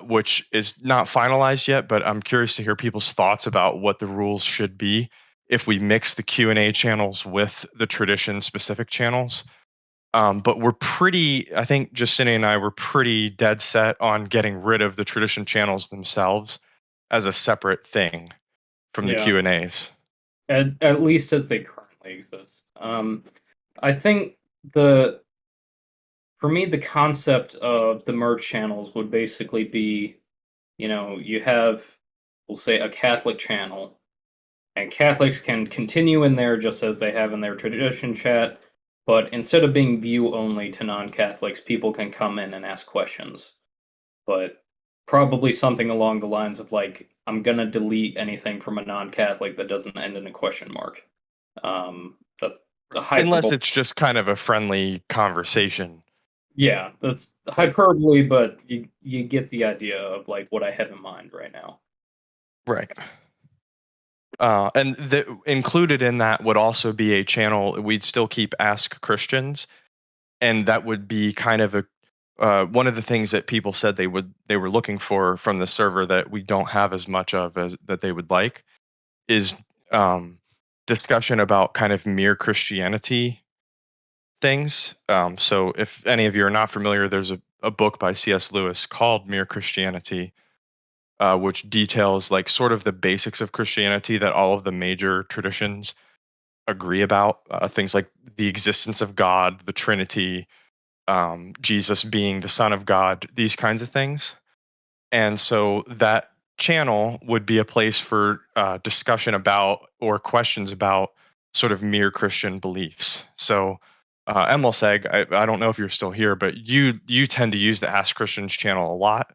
which is not finalized yet, but I'm curious to hear people's thoughts about what the rules should be if we mix the Q&A channels with the tradition specific channels. But we're pretty, I think Justine and I were pretty dead set on getting rid of the tradition channels themselves as a separate thing from the Yeah, Q&As. at least as they currently exist. I think the for me the concept of the merge channels would basically be, you have, we'll say, a Catholic channel, and Catholics can continue in there just as they have in their tradition chat, but instead of being view only to non-Catholics, people can come in and ask questions. But probably something along the lines of like, I'm gonna delete anything from a non-Catholic that doesn't end in a question mark. That's a Unless hyperbole. it's just kind of a friendly conversation. Yeah, that's hyperbole, but you get the idea of like what I have in mind right now. Right. And included in that would also be a channel. We'd still keep Ask Christians, and that would be kind of a one of the things that people said they were looking for from the server that we don't have as much of as that they would like is um, discussion about kind of mere Christianity things. So if any of you are not familiar, there's a book by C.S. Lewis called Mere Christianity, which details like sort of the basics of Christianity that all of the major traditions agree about. Things like the existence of God, the Trinity, Jesus being the Son of God, these kinds of things. And so that channel would be a place for discussion about or questions about sort of mere Christian beliefs. So, Emilseg, I don't know if you're still here, but you tend to use the Ask Christians channel a lot.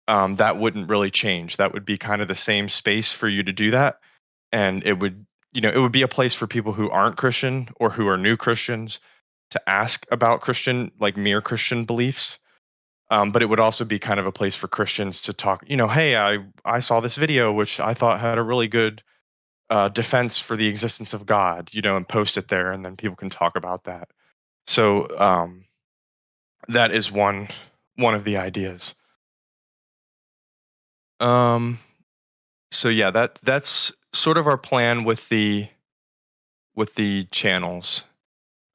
That wouldn't really change. That would be kind of the same space for you to do that, and it would it would be a place for people who aren't Christian or who are new Christians to ask about Christian, like mere Christian beliefs. But it would also be kind of a place for Christians to talk. Hey, I saw this video which I thought had a really good defense for the existence of God, and post it there, and then people can talk about that. So that is one of the ideas. So yeah, that's sort of our plan with the channels.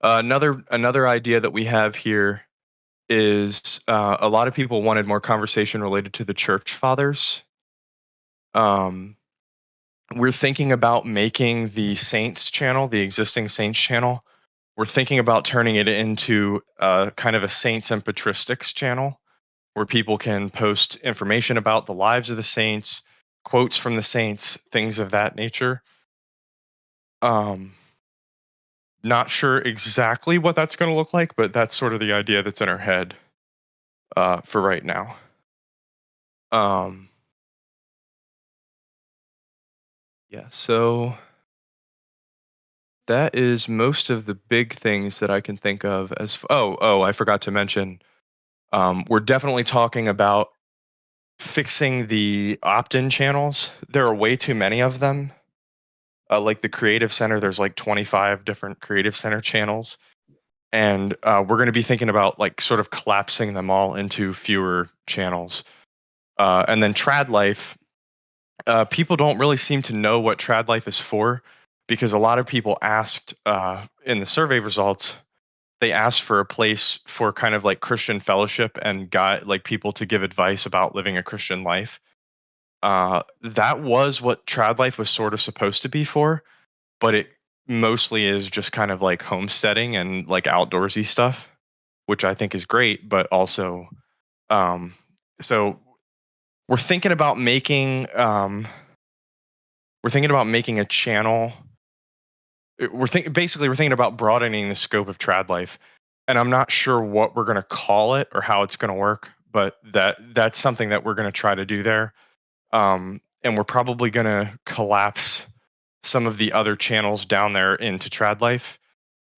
Another idea that we have here is a lot of people wanted more conversation related to the church fathers. Um, we're thinking about making the Saints channel, the existing Saints channel. We're thinking about turning it into kind of a Saints and Patristics channel where people can post information about the lives of the saints, quotes from the saints, things of that nature. Not sure exactly what that's going to look like, but that's sort of the idea that's in our head for right now. Yeah, so that is most of the big things that I can think of I forgot to mention, we're definitely talking about fixing the opt-in channels. There are way too many of them. Like the Creative Center, there's like 25 different Creative Center channels. And we're going to be thinking about like sort of collapsing them all into fewer channels. And then Trad Life, people don't really seem to know what Trad Life is for, because a lot of people asked in the survey results, they asked for a place for kind of like Christian fellowship and got like people to give advice about living a Christian life. That was what Trad Life was sort of supposed to be for, but it mostly is just kind of like homesteading and like outdoorsy stuff, which I think is great, but also um, so we're thinking about making a channel. We're thinking about broadening the scope of Trad Life, and I'm not sure what we're going to call it or how it's going to work, but that's something that we're going to try to do there. And we're probably going to collapse some of the other channels down there into Trad Life.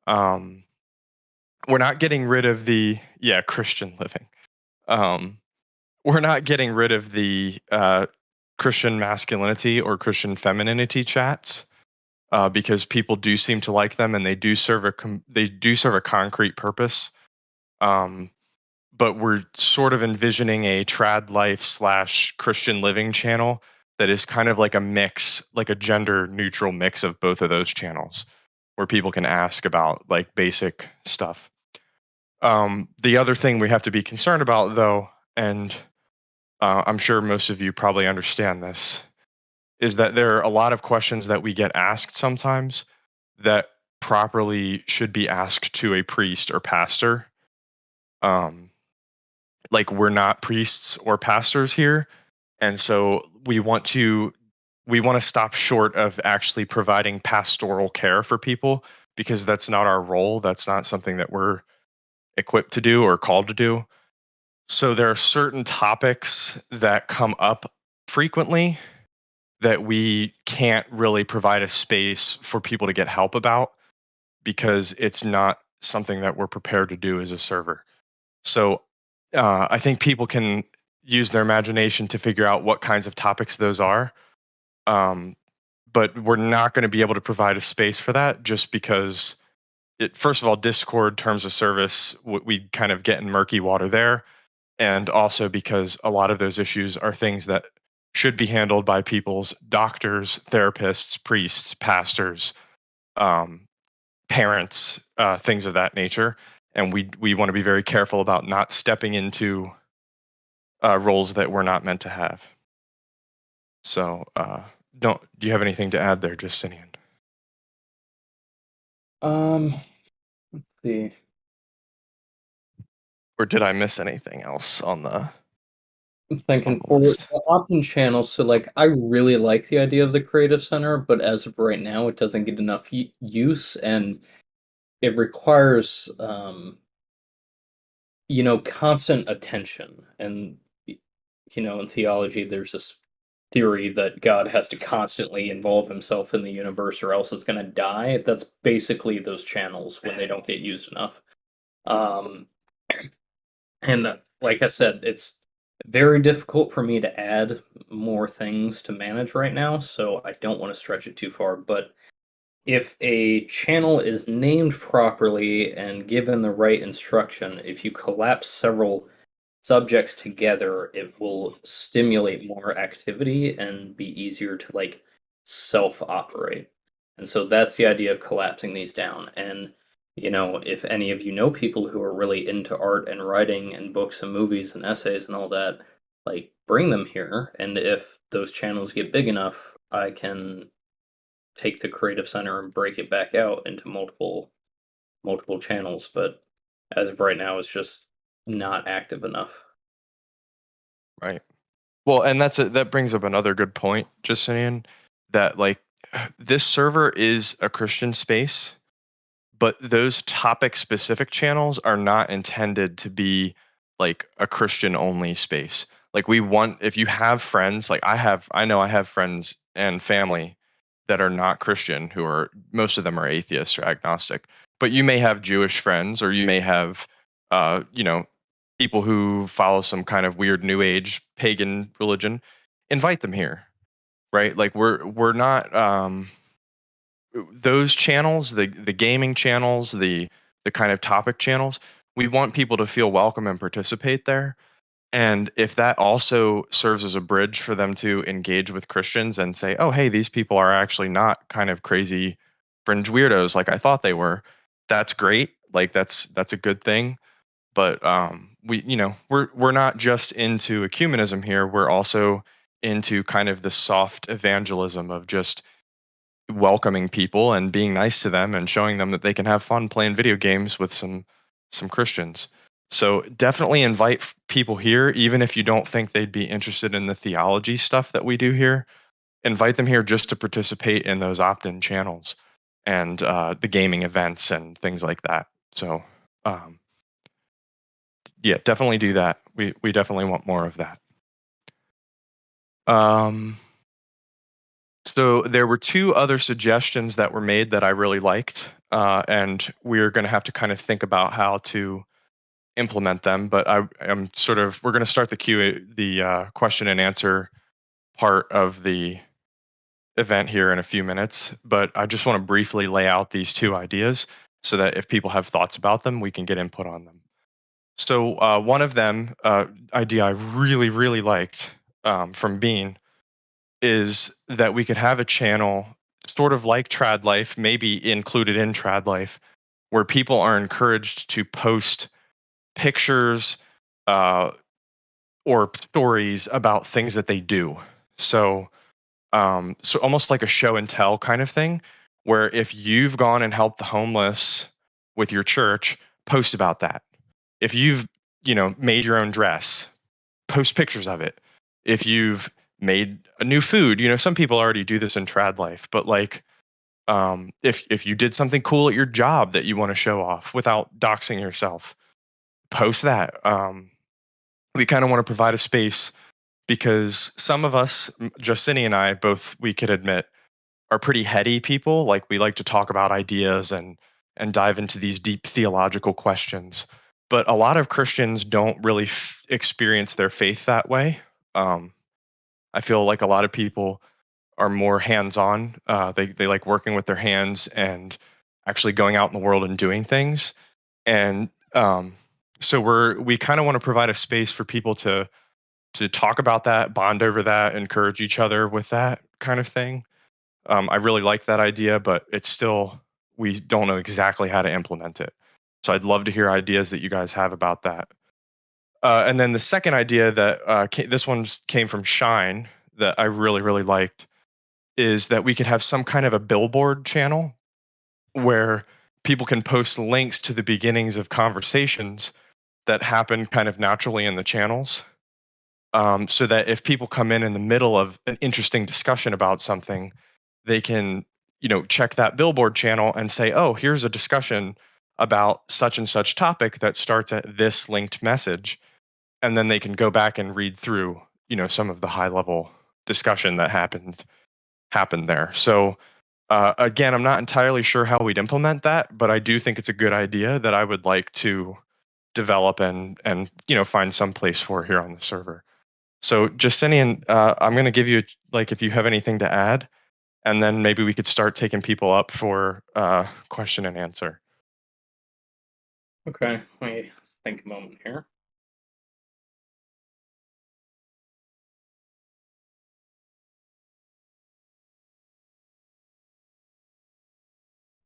We're not getting rid of the Christian living. We're not getting rid of the Christian masculinity or Christian femininity chats because people do seem to like them, and they do serve a concrete purpose. But we're sort of envisioning a Trad Life / Christian living channel that is kind of like a mix, like a gender neutral mix of both of those channels, where people can ask about like basic stuff. The other thing we have to be concerned about, though, and I'm sure most of you probably understand this, is that there are a lot of questions that we get asked sometimes that properly should be asked to a priest or pastor. Like we're not priests or pastors here, and so we want to stop short of actually providing pastoral care for people, because that's not our role. That's not something that we're equipped to do or called to do. So there are certain topics that come up frequently that we can't really provide a space for people to get help about, because it's not something that we're prepared to do as a server. So I think people can use their imagination to figure out what kinds of topics those are. But we're not going to be able to provide a space for that, just because first of all, Discord terms of service, we kind of get in murky water there. And also because a lot of those issues are things that should be handled by people's doctors, therapists, priests, pastors, parents, things of that nature. And we want to be very careful about not stepping into roles that we're not meant to have. So, do you have anything to add there, Justinian? Let's see. Or did I miss anything else on the I'm thinking for list? the opt-in channels, so like I really like the idea of the Creative Center, but as of right now, it doesn't get enough use, and it requires constant attention. And in theology, there's this theory that God has to constantly involve himself in the universe or else it's going to die. That's basically those channels when they don't get used enough. Um, and like I said, it's very difficult for me to add more things to manage right now, so I don't want to stretch it too far. But if a channel is named properly and given the right instruction, if you collapse several subjects together, it will stimulate more activity and be easier to like self-operate. And so that's the idea of collapsing these down. And if any of you know people who are really into art and writing and books and movies and essays and all that, like bring them here. And if those channels get big enough, I can take the creative center and break it back out into multiple channels. But as of right now, it's just not active enough. Right. Well, and that brings up another good point, Justinian, that like this server is a Christian space, but those topic specific channels are not intended to be like a Christian only space. Like we want, if you have friends, like I know I have friends and family that are not Christian, who are, most of them are atheists or agnostic, but you may have Jewish friends, or you may have you know, people who follow some kind of weird new age pagan religion. Invite them here, right? Like we're not those channels, the gaming channels, the kind of topic channels, we want people to feel welcome and participate there. And if that also serves as a bridge for them to engage with Christians and say, "Oh, hey, these people are actually not kind of crazy fringe weirdos like I thought they were," that's great. Like that's a good thing. But we're not just into ecumenism here. We're also into kind of the soft evangelism of just welcoming people and being nice to them and showing them that they can have fun playing video games with some Christians. So definitely invite people here, even if you don't think they'd be interested in the theology stuff that we do here. Invite them here just to participate in those opt-in channels and the gaming events and things like that. So um, yeah, definitely do that. We definitely want more of that. Um, So there were two other suggestions that were made that I really liked, and we're going to have to kind of think about how to implement them. But we're going to start the question and answer part of the event here in a few minutes. But I just want to briefly lay out these two ideas so that if people have thoughts about them, we can get input on them. So one of them, idea I really really liked from Bean, is that we could have a channel sort of like Trad Life, maybe included in Trad Life, where people are encouraged to post pictures uh, or stories about things that they do. So, so almost like a show and tell kind of thing, where if you've gone and helped the homeless with your church, post about that. If you've made your own dress, post pictures of it. If you've made a new food, some people already do this in trad life, but like if you did something cool at your job that you want to show off without doxing yourself, post that. We kind of want to provide a space because some of us, Justini and I, both we could admit, are pretty heady people. Like we like to talk about ideas and dive into these deep theological questions. But a lot of Christians don't really experience their faith that way. Um, I feel like a lot of people are more hands-on. They like working with their hands and actually going out in the world and doing things. And so we kind of want to provide a space for people to talk about that, bond over that, encourage each other with that kind of thing. I really like that idea, but it's still, we don't know exactly how to implement it. So I'd love to hear ideas that you guys have about that. And then the second idea that this one came from Shine that I really, really liked is that we could have some kind of a billboard channel where people can post links to the beginnings of conversations that happen kind of naturally in the channels. So that if people come in the middle of an interesting discussion about something, they can, check that billboard channel and say, "Oh, here's a discussion about such and such topic that starts at this linked message," and then they can go back and read through, some of the high level discussion that happened there. So again, I'm not entirely sure how we'd implement that, but I do think it's a good idea that I would like to develop and find some place for here on the server. So Justinian, I'm going to give you like if you have anything to add, and then maybe we could start taking people up for question and answer. Okay, let me think a moment here.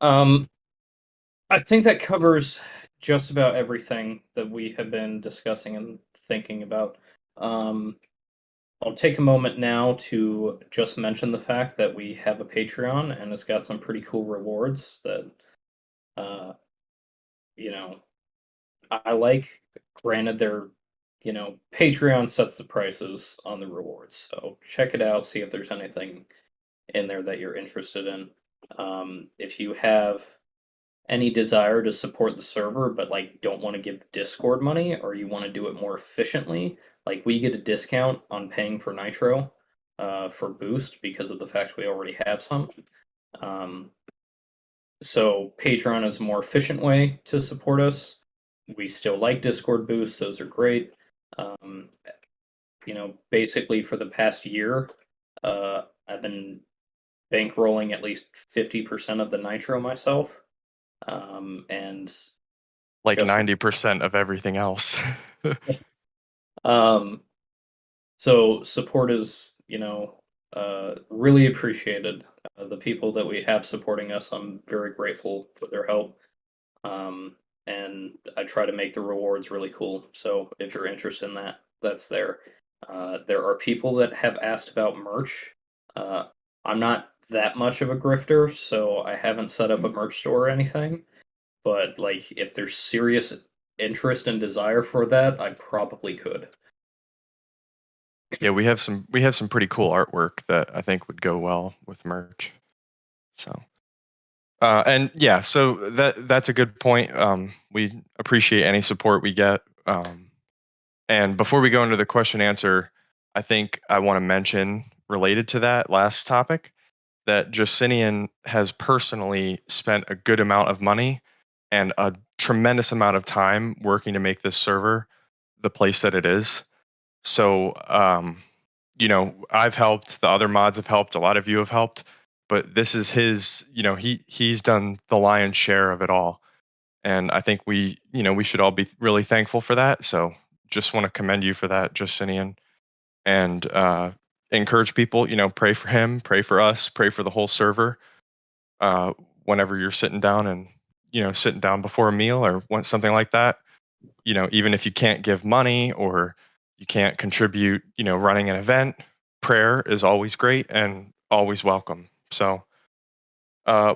Um, I think that covers just about everything that we have been discussing and thinking about. Um, I'll take a moment now to just mention the fact that we have a Patreon and it's got some pretty cool rewards that, uh, you know, I like. Granted, Patreon sets the prices on the rewards, so check it out, see if there's anything in there that you're interested in. If you have any desire to support the server but like don't want to give Discord money or you want to do it more efficiently, like we get a discount on paying for Nitro for Boost because of the fact we already have some. Um, so Patreon is a more efficient way to support us. We still like Discord Boost; those are great. Um, Basically for the past year, I've been bankrolling at least 50% of the Nitro myself. And Like just 90% of everything else. um, so support is, really appreciated. The people that we have supporting us, I'm very grateful for their help. Um, and I try to make the rewards really cool. So if you're interested in that, that's there. There are people that have asked about merch. Uh, I'm not that much of a grifter, so I haven't set up a merch store or anything. But like, if there's serious interest and desire for that, I probably could. Yeah, we have some pretty cool artwork that I think would go well with merch. So and yeah, so that's a good point. We appreciate any support we get. And before we go into the question answer, I think I want to mention related to that last topic that Justinian has personally spent a good amount of money and a tremendous amount of time working to make this server the place that it is. So, I've helped, the other mods have helped, a lot of you have helped, but this is his, he's done the lion's share of it all. And I think we should all be really thankful for that. So just want to commend you for that, Justinian, and encourage people, pray for him, pray for us, pray for the whole server. Uh, Whenever you're sitting down and, sitting down before a meal or want something like that, even if you can't give money or you can't contribute, running an event, prayer is always great and always welcome. So,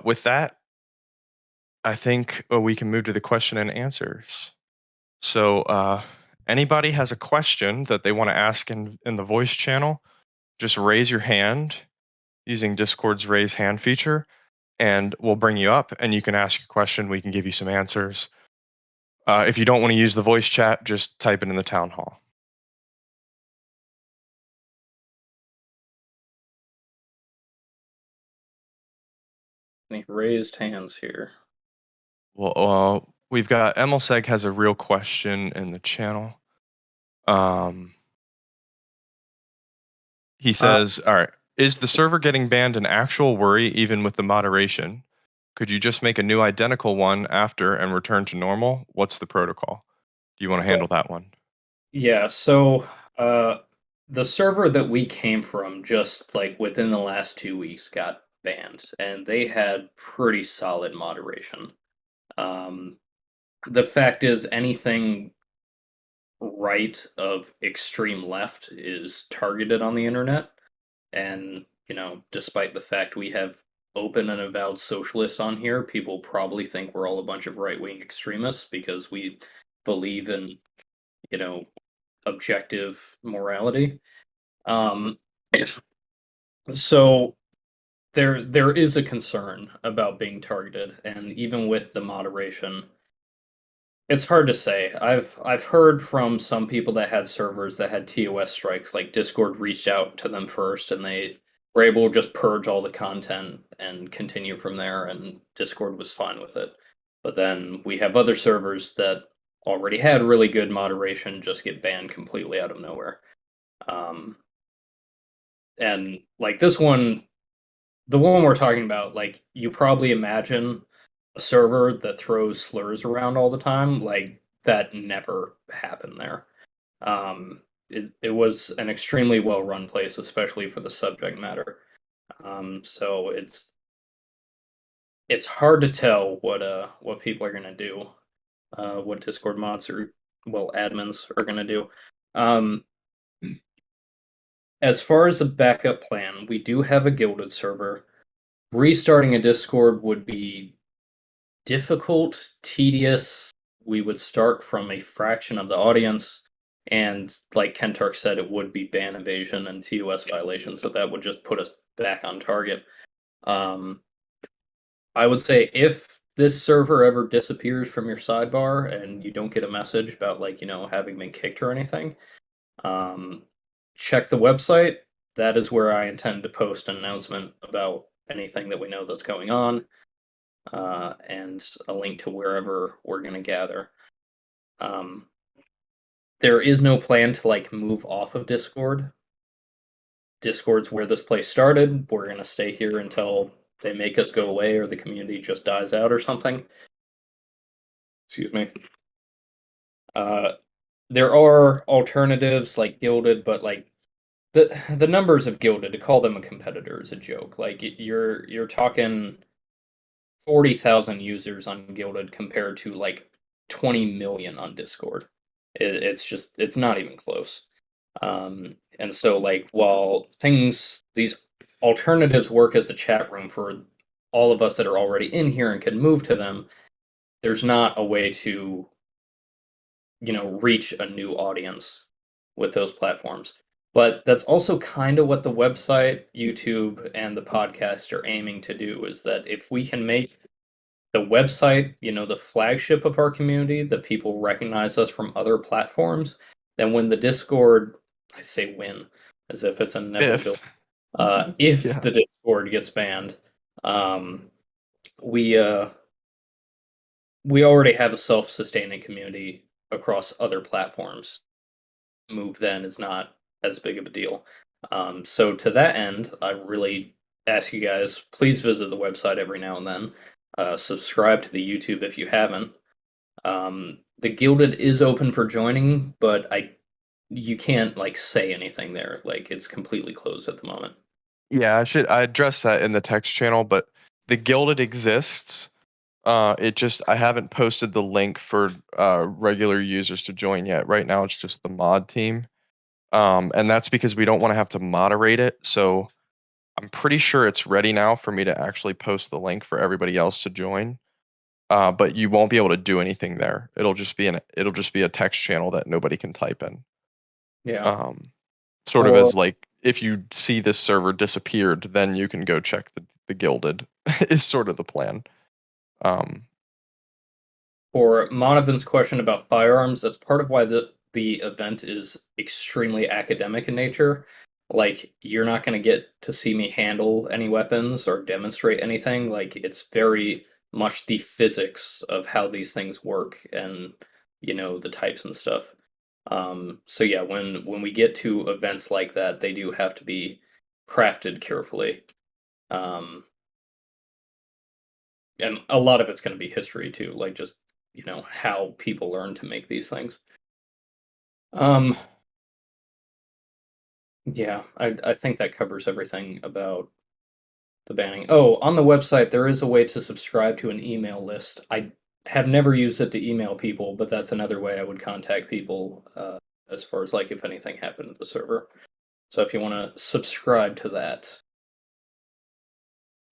with that, I think we can move to the question and answers. So, anybody has a question that they want to ask in the voice channel, just raise your hand using Discord's raise hand feature, and we'll bring you up and you can ask your question. We can give you some answers. If you don't want to use the voice chat, just type it in the town hall. Any raised hands here? Well, we've got Emilseg has a real question in the channel. He says, all right, is the server getting banned an actual worry even with the moderation? Could you just make a new identical one after and return to normal? What's the protocol? Do you want to handle that one? Yeah, so the server that we came from just like within the last 2 weeks got banned, and they had pretty solid moderation. Um, the fact is, anything right of extreme left is targeted on the internet, and despite the fact we have open and avowed socialists on here, people probably think we're all a bunch of right-wing extremists because we believe in you know objective morality. Um, so there is a concern about being targeted, and even with the moderation, It's hard to say. I've heard from some people that had servers that had TOS strikes, like Discord reached out to them first and they were able to just purge all the content and continue from there, and Discord was fine with it. But then we have other servers that already had really good moderation just get banned completely out of nowhere. Um, and like this one, the one we're talking about, like you probably imagine a server that throws slurs around all the time, like that never happened there. It was an extremely well run place, especially for the subject matter. So it's hard to tell what people are gonna do, what Discord mods or well admins are gonna do. Um, as far as a backup plan, we do have a guilded server. Restarting a Discord would be difficult, tedious. We would start from a fraction of the audience, and like Kentark said, it would be ban evasion and TOS violations, so that would just put us back on target. Um, I would say if this server ever disappears from your sidebar and you don't get a message about like having been kicked or anything, um, check the website. That is where I intend to post an announcement about anything that we know that's going on, and a link to wherever we're going to gather. Um, there is no plan to like move off of Discord. Discord's where this place started. We're going to stay here until they make us go away or the community just dies out or something. Excuse me. Uh, there are alternatives like Gilded, but like the numbers of Gilded, to call them a competitor is a joke. Like you're talking 40,000 users on Gilded compared to like 20 million on Discord. It's not even close. And so like while these alternatives work as a chat room for all of us that are already in here and can move to them, there's not a way to reach a new audience with those platforms. But that's also kind of what the website, YouTube, and the podcast are aiming to do, is that if we can make the website, the flagship of our community, that people recognize us from other platforms, then when the Discord, I say when, as if it's inevitability, If if yeah. the Discord gets banned, um, we we already have a self-sustaining community across other platforms. Move then is not as big of a deal. So to that end, I really ask you guys, please visit the website every now and then. Subscribe to the YouTube if you haven't. The Gilded is open for joining, but you can't like say anything there. Like it's completely closed at the moment. Yeah, I addressed that in the text channel, but the Gilded exists. I haven't posted the link for regular users to join yet. Right now it's just the mod team. And that's because we don't want to have to moderate it. So I'm pretty sure it's ready now for me to actually post the link for everybody else to join. But you won't be able to do anything there. It'll just be a text channel that nobody can type in. Yeah. Um, Sort of Or as like if you see this server disappeared, then you can go check the Gilded is sort of the plan. Um, For Monovan's question about firearms, that's part of why the event is extremely academic in nature. Like, you're not going to get to see me handle any weapons or demonstrate anything. Like, it's very much the physics of how these things work and, the types and stuff. So yeah, when we get to events like that, they do have to be crafted carefully. Um, and a lot of it's going to be history too, like just how people learn to make these things. Um, yeah, I think that covers everything about the banning. Oh, on the website there is a way to subscribe to an email list. I have never used it to email people, but that's another way I would contact people, as far as like if anything happened to the server. So if you want to subscribe to that.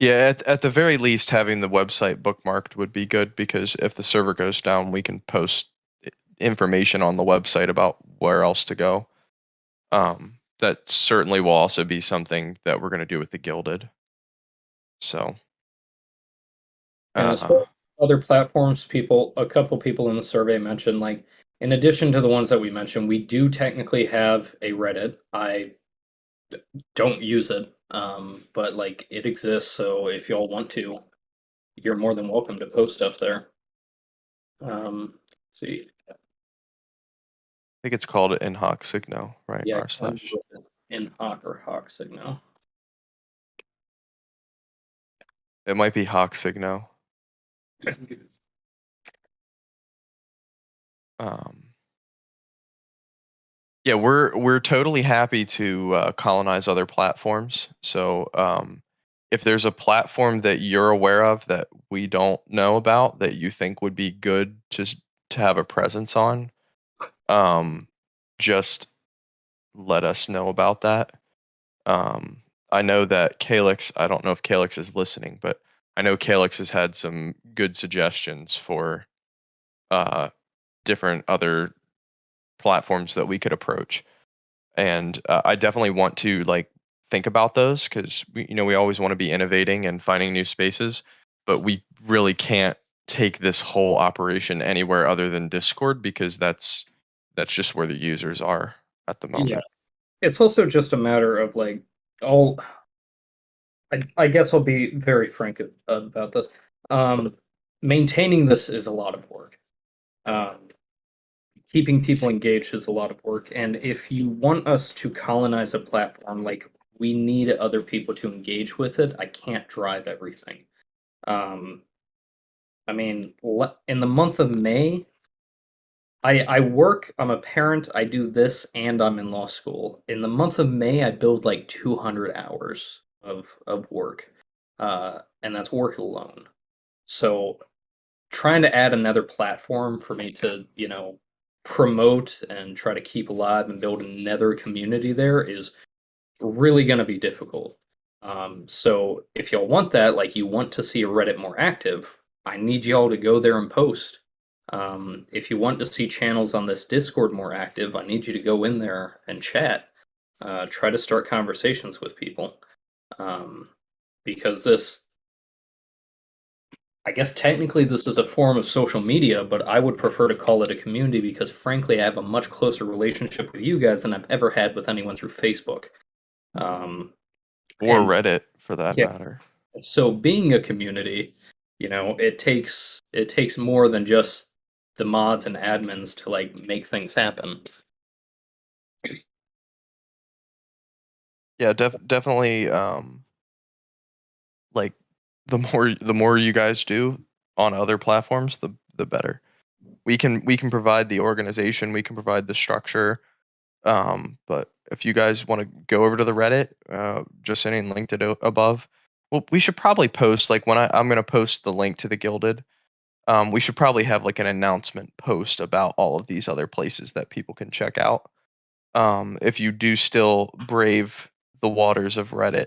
yeah, at the very least, having the website bookmarked would be good because if the server goes down, we can post information on the website about where else to go. That certainly will also be something that we're going to do with the Gilded. So, And as uh, far other platforms, a couple people in the survey mentioned, like, in addition to the ones that we mentioned, we do technically have a Reddit. I don't use it, but like it exists. So if y'all want to, you're more than welcome to post stuff there. See, I think it's called in hoc signo, right? yeah, R slash. in hoc or hoc signal. It might be hoc signo. Um, yeah, we're totally happy to colonize other platforms. So if there's a platform that you're aware of that we don't know about that you think would be good to have a presence on, just let us know about that. I know that Calyx, I don't know if Calyx is listening, but I know Calyx has had some good suggestions for different other platforms that we could approach. And I definitely want to like think about those because we always want to be innovating and finding new spaces, but we really can't take this whole operation anywhere other than Discord because that's just where the users are at the Yeah, moment. it's also just a matter of like all. I guess I'll be very frank about this. Um, Maintaining this is a lot of work. Um, Keeping people engaged is a lot of work, and if you want us to colonize a platform, like we need other people to engage with it. I can't drive everything. Um, I mean, in the month of May, I work. I'm a parent. I do this, and I'm in law school. In the month of May, I build like 200 hours of work, and that's work alone. So trying to add another platform for me to, promote and try to keep alive and build another community there is really going to be difficult. So if y'all want that, like you want to see a Reddit more active, I need y'all to go there and post. If you want to see channels on this Discord more active, I need you to go in there and chat. Try to start conversations with people. Because I guess technically this is a form of social media, but I would prefer to call it a community because frankly, I have a much closer relationship with you guys than I've ever had with anyone through Facebook. Um, Or and Reddit for that yeah, matter. so being a community, it takes more than just the mods and admins to like make things happen. Yeah, definitely like the more you guys do on other platforms, the better. We can provide the organization, we can provide the structure. But if you guys want to go over to the Reddit, just sending linked it above. Well, we should probably post like when I'm gonna post the link to the Gilded. We should probably have like an announcement post about all of these other places that people can check out. If you do still brave the waters of Reddit,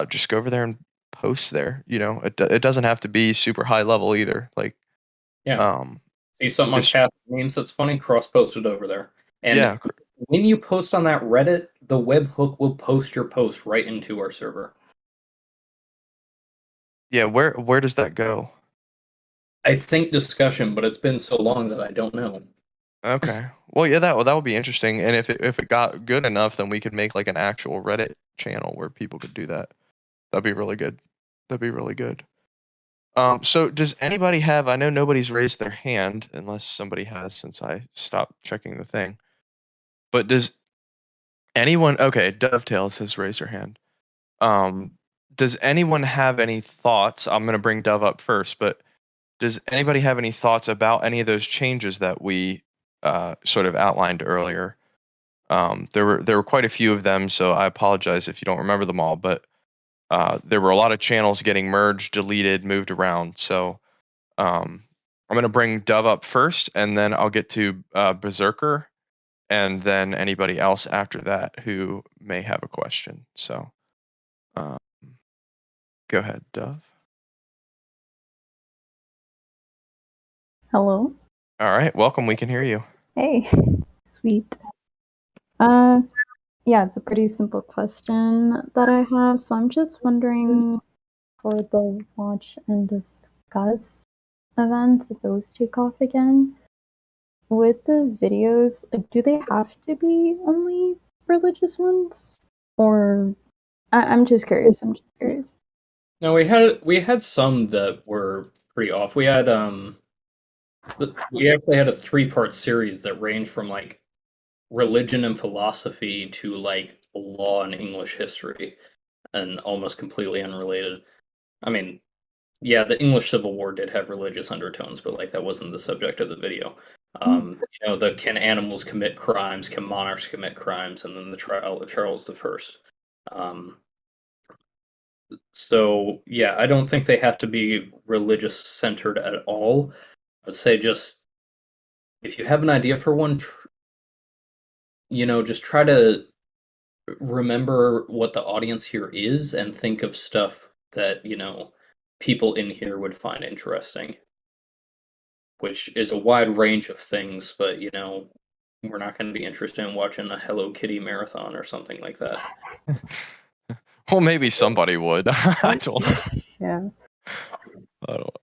just go over there and post there. It doesn't have to be super high level either. Like, Yeah. um, See something on just Catholic memes that's funny, cross post it over there. And yeah, when you post on that Reddit, the webhook will post your post right into our server. yeah. Where does that go? I think discussion, but it's been so long that I don't know. Okay. Well, yeah, that would be interesting. And if it got good enough, then we could make like an actual Reddit channel where people could do that. That'd be really good. That'd be really good. So does anybody have? I know nobody's raised their hand unless somebody has since I stopped checking the thing. But does anyone? Okay, Dovetails has raised her hand. Um, does anyone have any thoughts? I'm gonna bring Dove up first, but does anybody have any thoughts about any of those changes that we sort of outlined earlier? There were quite a few of them, so I apologize if you don't remember them all. But there were a lot of channels getting merged, deleted, moved around. So I'm gonna bring Dove up first, and then I'll get to Berserker, and then anybody else after that who may have a question. So um, go ahead, Dove. Hello. All right, welcome. We can hear you. Hey. Sweet. Uh, yeah, it's a pretty simple question that I have. So I'm just wondering for the watch and discuss. events, if those take off again, with the videos, like, do they have to be only religious ones? Or I'm just curious. I'm just curious. No, we had some that were pretty off. We actually had a 3-part series that ranged from like religion and philosophy to like law and English history, and almost completely unrelated. I mean, yeah, the English Civil War did have religious undertones, but like that wasn't the subject of the video. The can animals commit crimes? Can monarchs commit crimes? And then the trial of Charles the First. Um, so yeah, I don't think they have to be religious centered at all. I'd say just if you have an idea for one, just try to remember what the audience here is and think of stuff that, people in here would find interesting, which is a wide range of things, but, we're not going to be interested in watching a Hello Kitty marathon or something like that. Well, maybe somebody would. I don't know. Yeah. I don't.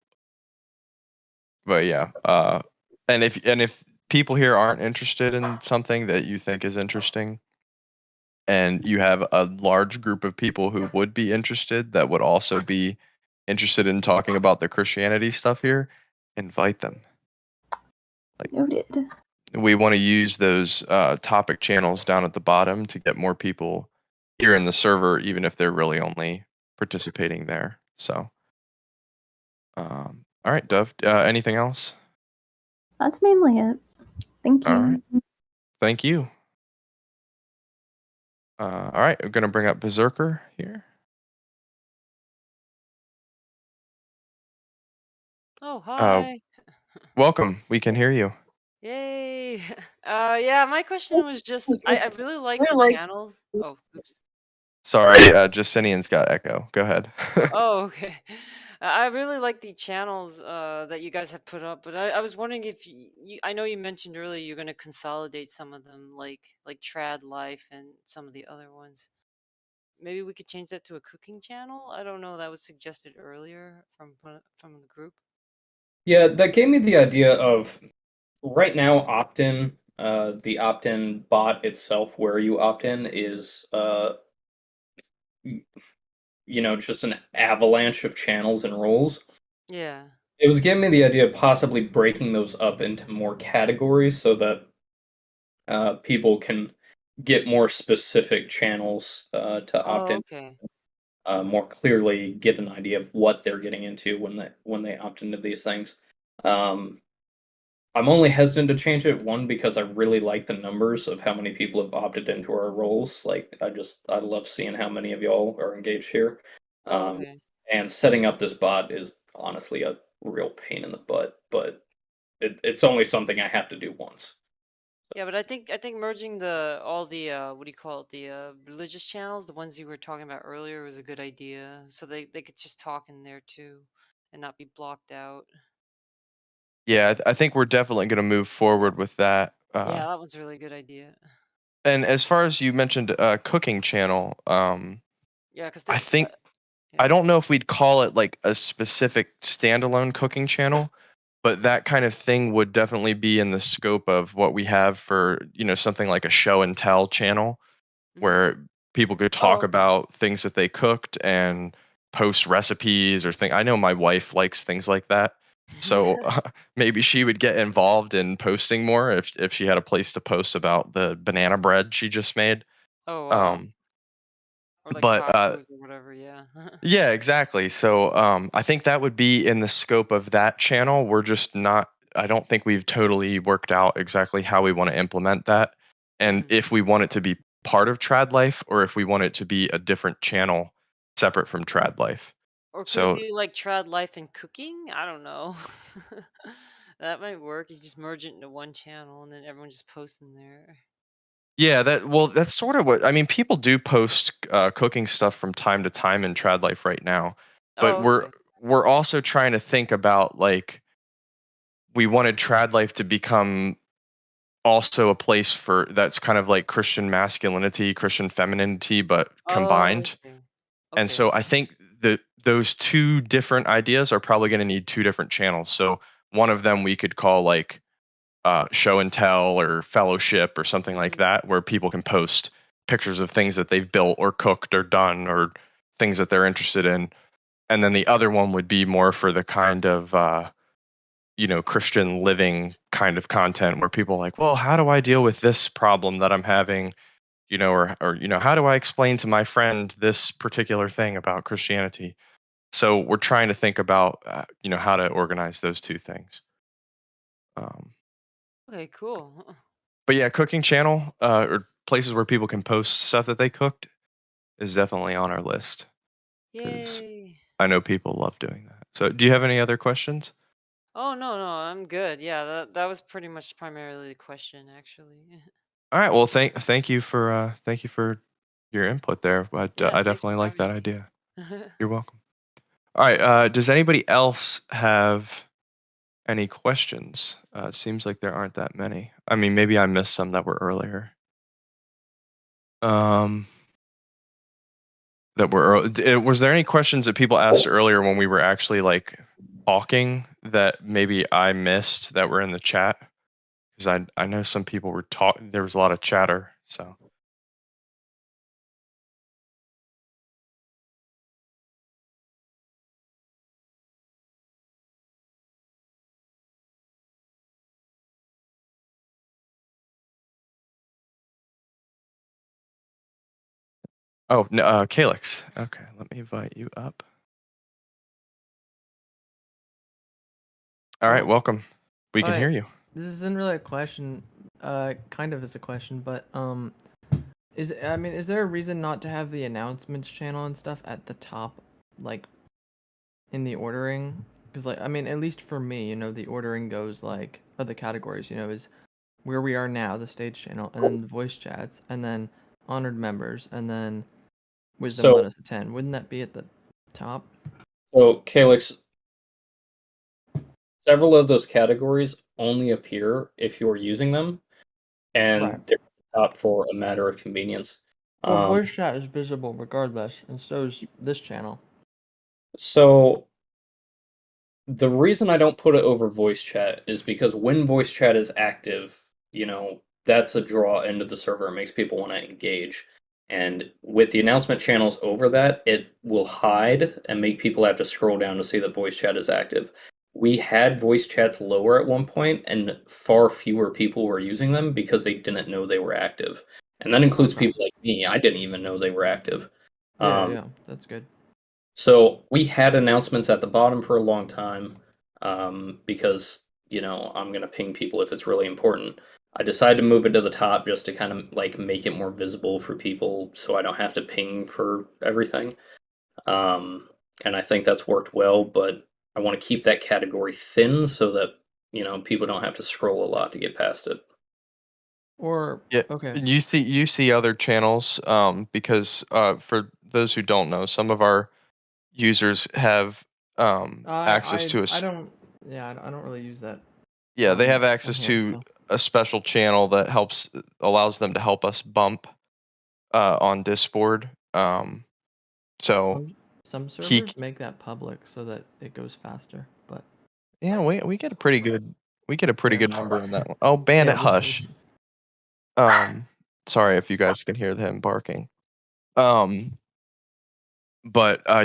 But yeah. And if people here aren't interested in something that you think is interesting, and you have a large group of people who would be interested that would also be interested in talking about the Christianity stuff here, invite them. Noted. We want to use those topic channels down at the bottom to get more people here in the server, even if they're really only participating there. So, all right, Dove, anything else? That's mainly it. Thank you. All right. Thank you. All right, I'm going to bring up Berserker here. Oh, hi. Welcome. We can hear you. Yay. Yeah, my question was just I really like the channels. Oh, oops. Sorry, Justinian's got echo. Go ahead. Oh, okay. I really like the channels that you guys have put up, but I was wondering if I know you mentioned earlier you're going to consolidate some of them like Trad Life and some of the other ones. Maybe we could change that to a cooking channel? I don't know, that was suggested earlier from the group. Yeah, that gave me the idea of right now opt-in, the opt-in bot itself, where you opt in, is just an avalanche of channels and roles. Yeah. It was giving me the idea of possibly breaking those up into more categories so that people can get more specific channels to opt Oh, in, okay. more clearly get an idea of what they're getting into when they opt into these things. Um, I'm only hesitant to change it, one, because I really like the numbers of how many people have opted into our roles. Like, I love seeing how many of y'all are engaged here. Oh, Um, okay. and setting up this bot is honestly a real pain in the butt, but it's only something I have to do once. Yeah, but I think merging the all the what do you call it, the religious channels, the ones you were talking about earlier, was a good idea. So they could just talk in there too, and not be blocked out. Yeah, I think we're definitely going to move forward with that. Yeah, that was a really good idea. And as far as you mentioned, cooking channel, Yeah, because I think yeah. I don't know if we'd call it like a specific standalone cooking channel, but that kind of thing would definitely be in the scope of what we have for, something like a show and tell channel Mm. where people could Oh, talk okay. about things that they cooked and post recipes or thing. I know my wife likes things like that. So maybe she would get involved in posting more if she had a place to post about the banana bread she just made. Oh, wow. Um, Or like but tacos or whatever. Yeah. Yeah, exactly. So I think that would be in the scope of that channel. We're just not, I don't think we've totally worked out exactly how we want to implement that. And Mm. if we want it to be part of Trad Life or if we want it to be a different channel separate from Trad Life. Or could it So be like trad life and cooking? I don't know. That might work. You just merge it into one channel and then everyone just posts in there. yeah, that's sort of what I mean. People do post cooking stuff from time to time in Trad Life right now, but Oh, we're okay. we're also trying to think about like we wanted Trad Life to become also a place for that's kind of like Christian masculinity, Christian femininity, but Oh, combined. okay. And Okay. so I think those two different ideas are probably going to need two different channels. So one of them we could call like show and tell or fellowship or something like that, where people can post pictures of things that they've built or cooked or done or things that they're interested in. And then the other one would be more for the kind of Christian living kind of content where people are like, well, how do I deal with this problem that I'm having? Or how do I explain to my friend this particular thing about Christianity? So we're trying to think about how to organize those two things. Okay, cool. But yeah, cooking channel or places where people can post stuff that they cooked is definitely on our list, because Yay. I know people love doing that. So do you have any other questions? Oh, no, I'm good. Yeah, that was pretty much primarily the question, actually. All right. Well, thank you for your input there. But Yeah, I thanks definitely for like that having idea. me. You're welcome. All right. Does anybody else have any questions? It seems like there aren't that many. I mean, maybe I missed some that were earlier. Was there any questions that people asked earlier when we were actually like talking that maybe I missed that were in the chat? Because I know some people were talking. There was a lot of chatter. So. Oh, no, Calyx. Okay, let me invite you up. All right, welcome. We can hear you. This isn't really a question. Kind of is a question, but is there a reason not to have the announcements channel and stuff at the top, like in the ordering? Because at least for me, the ordering goes like, or the categories, is where we are now, the stage channel, and then the voice chats, and then honored members, and then wisdom let us attend. Wouldn't that be at the top? So, Calyx, several of those categories only appear if you're using them, and they're up for a matter of convenience. Well, voice chat is visible regardless, and so is this channel. So, the reason I don't put it over voice chat is because when voice chat is active, that's a draw into the server. It makes people want to engage. And with the announcement channels over that, it will hide and make people have to scroll down to see that voice chat is active. We had voice chats lower at one point, and far fewer people were using them because they didn't know they were active. And that includes people like me. I didn't even know they were active. Yeah, that's good. So we had announcements at the bottom for a long time because, I'm going to ping people if it's really important. I decided to move it to the top just to kind of like make it more visible for people so I don't have to ping for everything. And I think that's worked well, but I want to keep that category thin so that, people don't have to scroll a lot to get past it. Or yeah, okay. You see other channels because for those who don't know, some of our users have access to us. I don't really use that. Yeah, they have access to a special channel that allows them to help us bump on Discord. So some servers make that public so that it goes faster, but yeah, we get a pretty good good number on that one. Oh, Bandit Hush. Sorry if you guys can hear him barking. But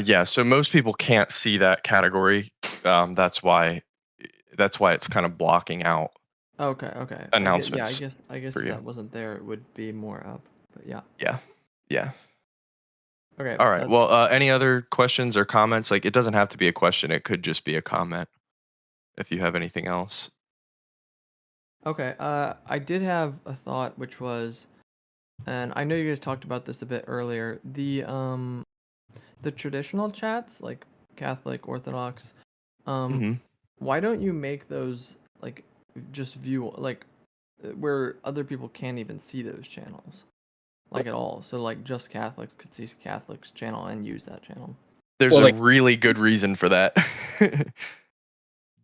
yeah, so most people can't see that category. That's why it's kind of blocking out. Okay. Announcements. I guess if that wasn't there, it would be more up. But yeah. Yeah. Okay. All right. Well, any other questions or comments? Like, it doesn't have to be a question. It could just be a comment. If you have anything else. Okay. I did have a thought, which was, and I know you guys talked about this a bit earlier. The traditional chats, like Catholic, Orthodox, why don't you make those like just view like where other people can't even see those channels, like at all? So like just Catholics could see Catholic's channel and use that channel. There's a really good reason for that.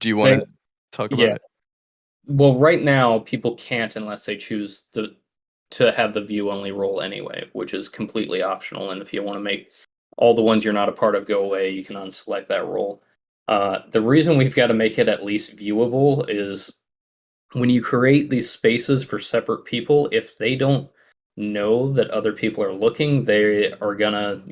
Do you want to talk about it? Well, right now people can't unless they choose to have the view only role anyway, which is completely optional. And if you want to make all the ones you're not a part of go away. You can unselect that role. The reason we've got to make it at least viewable is when you create these spaces for separate people, if they don't know that other people are looking, they are gonna,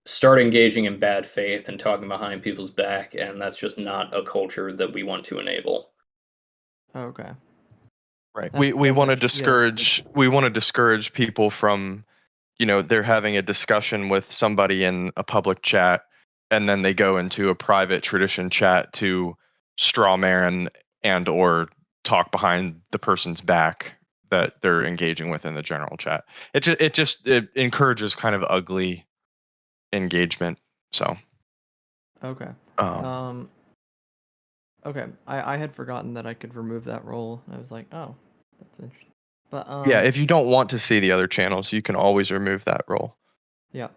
start engaging in bad faith and talking behind people's back, and that's just not a culture that we want to enable. Okay. Right. That's- We that's want to actually- yeah, that's discourage people from, they're having a discussion with somebody in a public chat, and then they go into a private tradition chat to straw man and or talk behind the person's back that they're engaging with in the general chat. It encourages kind of ugly engagement. So Okay. um, Okay. I had forgotten that I could remove that role. I was like, oh, that's interesting. But yeah, if you don't want to see the other channels, you can always remove that role. yeah.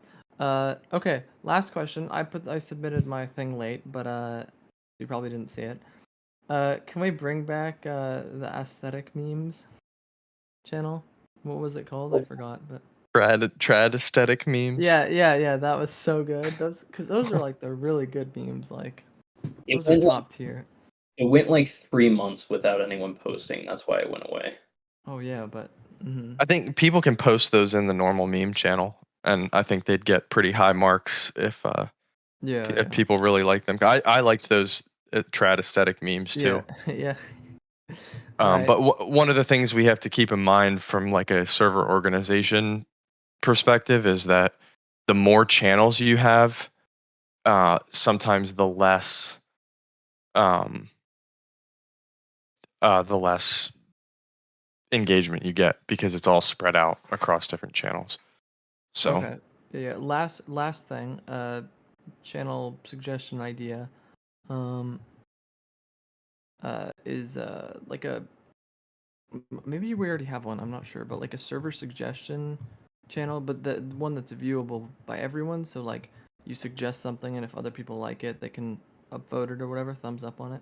Okay. Last question. I submitted my thing late, but you probably didn't see it. Can we bring back the aesthetic memes channel? What was it called? I forgot, but Trad aesthetic memes. yeah. That was so good. Those are like the really good memes. Like It those are went, top tier. it went like 3 months without anyone posting. That's why it went away. Oh yeah, but I think people can post those in the normal meme channel, and I think they'd get pretty high marks if yeah. people really like them. I liked those trad aesthetic memes too. Yeah. Alright. But one of the things we have to keep in mind from like a server organization perspective is that the more channels you have, sometimes the less engagement you get because it's all spread out across different channels. So Okay. Yeah. Last thing. Channel suggestion idea. Is like a maybe we already have one. I'm not sure, but like a server suggestion channel, but the one that's viewable by everyone. So like you suggest something, and if other people like it, they can upvote it or whatever, thumbs up on it.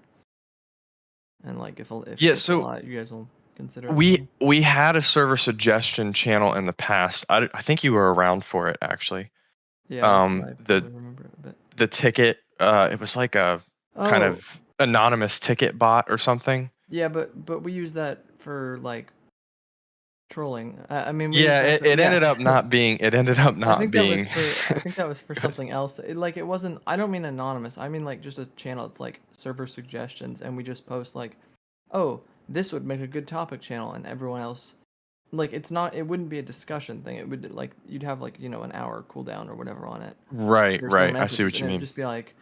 And like if Yeah, it's a so lot, you guys will consider it. we had a server suggestion channel in the past. I think you were around for it actually. Yeah, I probably remember it a bit. The ticket, it was like a kind Oh, of anonymous ticket bot or something. yeah, but we use that for like trolling. I mean, we Yeah, use that it ended up not being. It ended up not I think being. that was for something else. It wasn't. I don't mean anonymous. I mean like just a channel. It's like server suggestions, and we just post like, oh, this would make a good topic channel, and everyone else, like it's not. It wouldn't be a discussion thing. It would like you'd have like an hour cooldown or whatever on it. Right, For some right. I see messages, what you and it'd mean. just be like,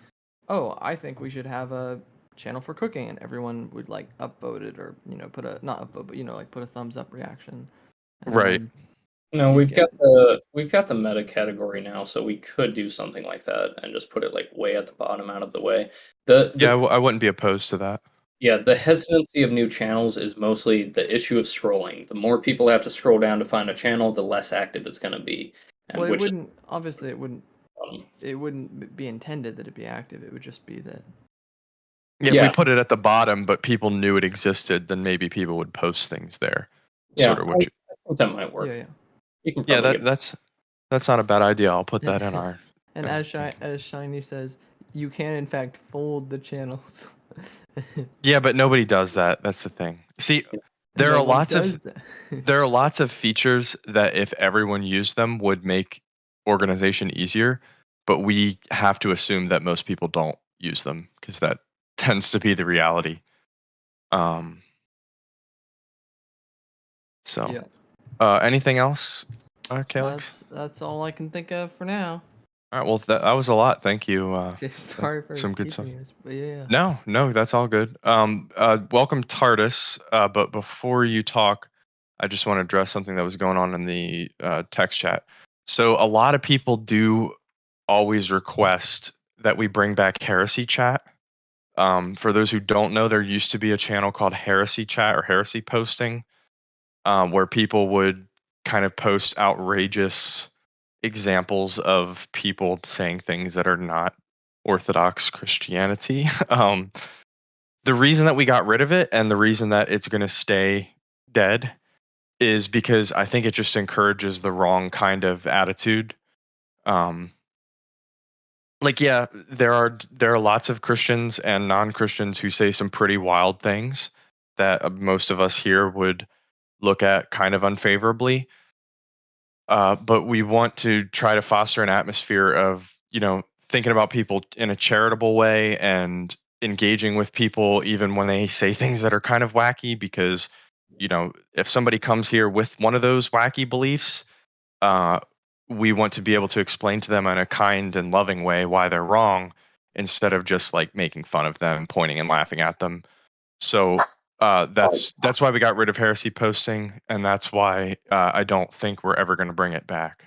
oh, I think we should have a channel for cooking, and everyone would like upvote it or put a not upvote, but like put a thumbs up reaction. And Right. then No, you'd we've get- got the meta category now, so we could do something like that and just put it like way at the bottom, out of the way. Yeah, I wouldn't be opposed to that. Yeah, the hesitancy of new channels is mostly the issue of scrolling. The more people have to scroll down to find a channel, the less active it's going to be. And well, which obviously it wouldn't be intended that it'd be active. It would just be that. Yeah, if Yeah. we put it at the bottom, but people knew it existed, then maybe people would post things there. Yeah, Sort of what you. I think that might work. Yeah. You can Yeah, probably get- that's not a bad idea. I'll put that in our. And as Shiny says, you can in fact fold the channels. Yeah, but nobody does that. That's the thing. See, there No are one lots of does that. there are lots of features that if everyone used them would make organization easier, but we have to assume that most people don't use them because that tends to be the reality. So, Yeah. Anything else, Calyx? That's all I can think of for now. All right, well, that was a lot. Thank you. Sorry for some good stuff. keeping you, but yeah. No, that's all good. Welcome, TARDIS. But before you talk, I just want to address something that was going on in the text chat. So a lot of people do always request that we bring back Heresy Chat. For those who don't know, there used to be a channel called Heresy Chat or Heresy Posting, where people would kind of post outrageous examples of people saying things that are not Orthodox Christianity. The reason that we got rid of it and the reason that it's going to stay dead is because I think it just encourages the wrong kind of attitude. Like, yeah, there are lots of Christians and non-Christians who say some pretty wild things that most of us here would look at kind of unfavorably. But we want to try to foster an atmosphere of, thinking about people in a charitable way and engaging with people even when they say things that are kind of wacky, because, if somebody comes here with one of those wacky beliefs, uh, we want to be able to explain to them in a kind and loving way why they're wrong, instead of just like making fun of them, pointing and laughing at them. So that's why we got rid of heresy posting, and that's why I don't think we're ever going to bring it back.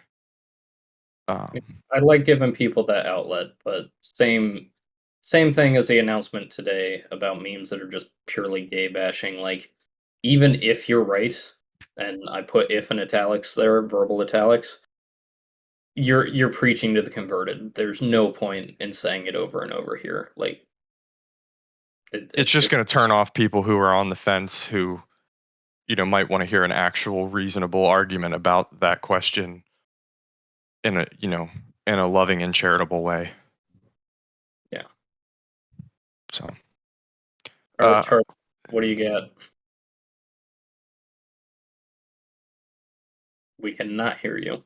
I like giving people that outlet, but same thing as the announcement today about memes that are just purely gay bashing. Like, even if you're right, and I put if in italics there, verbal italics, you're preaching to the converted. There's no point in saying it over and over here. Like, it's just going to turn off people who are on the fence, who might want to hear an actual reasonable argument about that question in a loving and charitable way. Yeah. So all right, Charles, what do you got? We cannot hear you.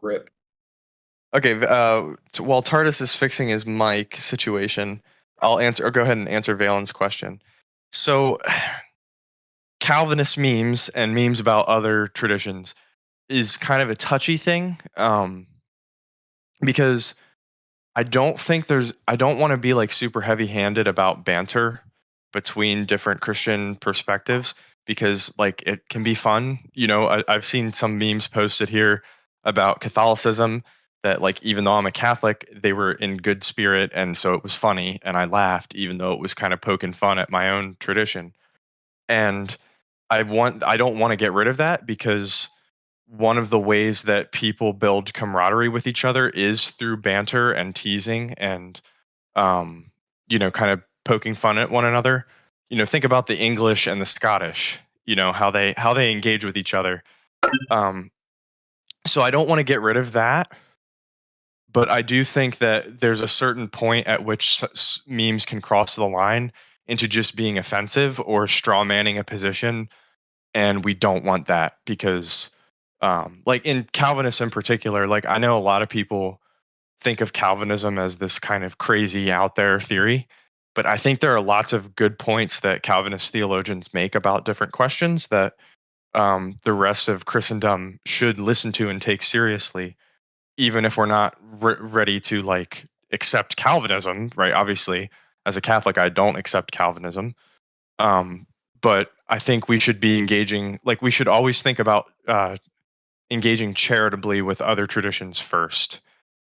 Rip. Okay, so while Tardis is fixing his mic situation, I'll answer, or go ahead and answer Valen's question. So, Calvinist memes and memes about other traditions is kind of a touchy thing, because I don't want to be like super heavy-handed about banter between different Christian perspectives, because like it can be fun. I've seen some memes posted here about Catholicism that, like, even though I'm a Catholic, they were in good spirit, and so it was funny and I laughed, even though it was kind of poking fun at my own tradition. And I don't want to get rid of that, because one of the ways that people build camaraderie with each other is through banter and teasing and kind of poking fun at one another. Think about the English and the Scottish, how they engage with each other. So I don't want to get rid of that, but I do think that there's a certain point at which memes can cross the line into just being offensive or straw manning a position, and we don't want that, because like in Calvinists in particular, like I know a lot of people think of Calvinism as this kind of crazy out there theory, but I think there are lots of good points that Calvinist theologians make about different questions that the rest of Christendom should listen to and take seriously, even if we're not ready to like accept Calvinism, right? Obviously, as a Catholic, I don't accept Calvinism. But I think we should be engaging, like we should always think about engaging charitably with other traditions first.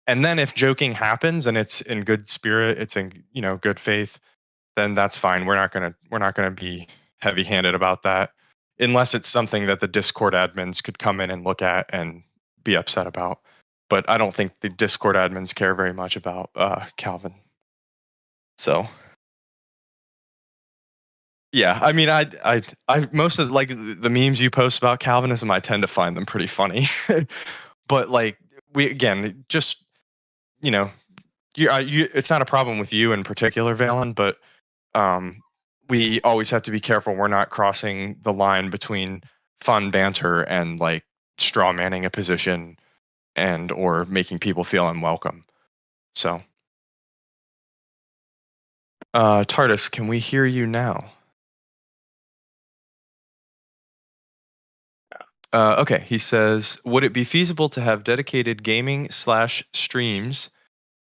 And then if joking happens and it's in good spirit, it's in, good faith, then that's fine. We're not going to be heavy-handed about that, unless it's something that the Discord admins could come in and look at and be upset about. But I don't think the Discord admins care very much about Calvin. So yeah, I mean, I most of like the memes you post about Calvinism, I tend to find them pretty funny. But like we, again, just it's not a problem with you in particular, Valen, but we always have to be careful we're not crossing the line between fun banter and like straw manning a position and or making people feel unwelcome. So, Tardis, can we hear you now? Okay, he says, would it be feasible to have dedicated gaming/streams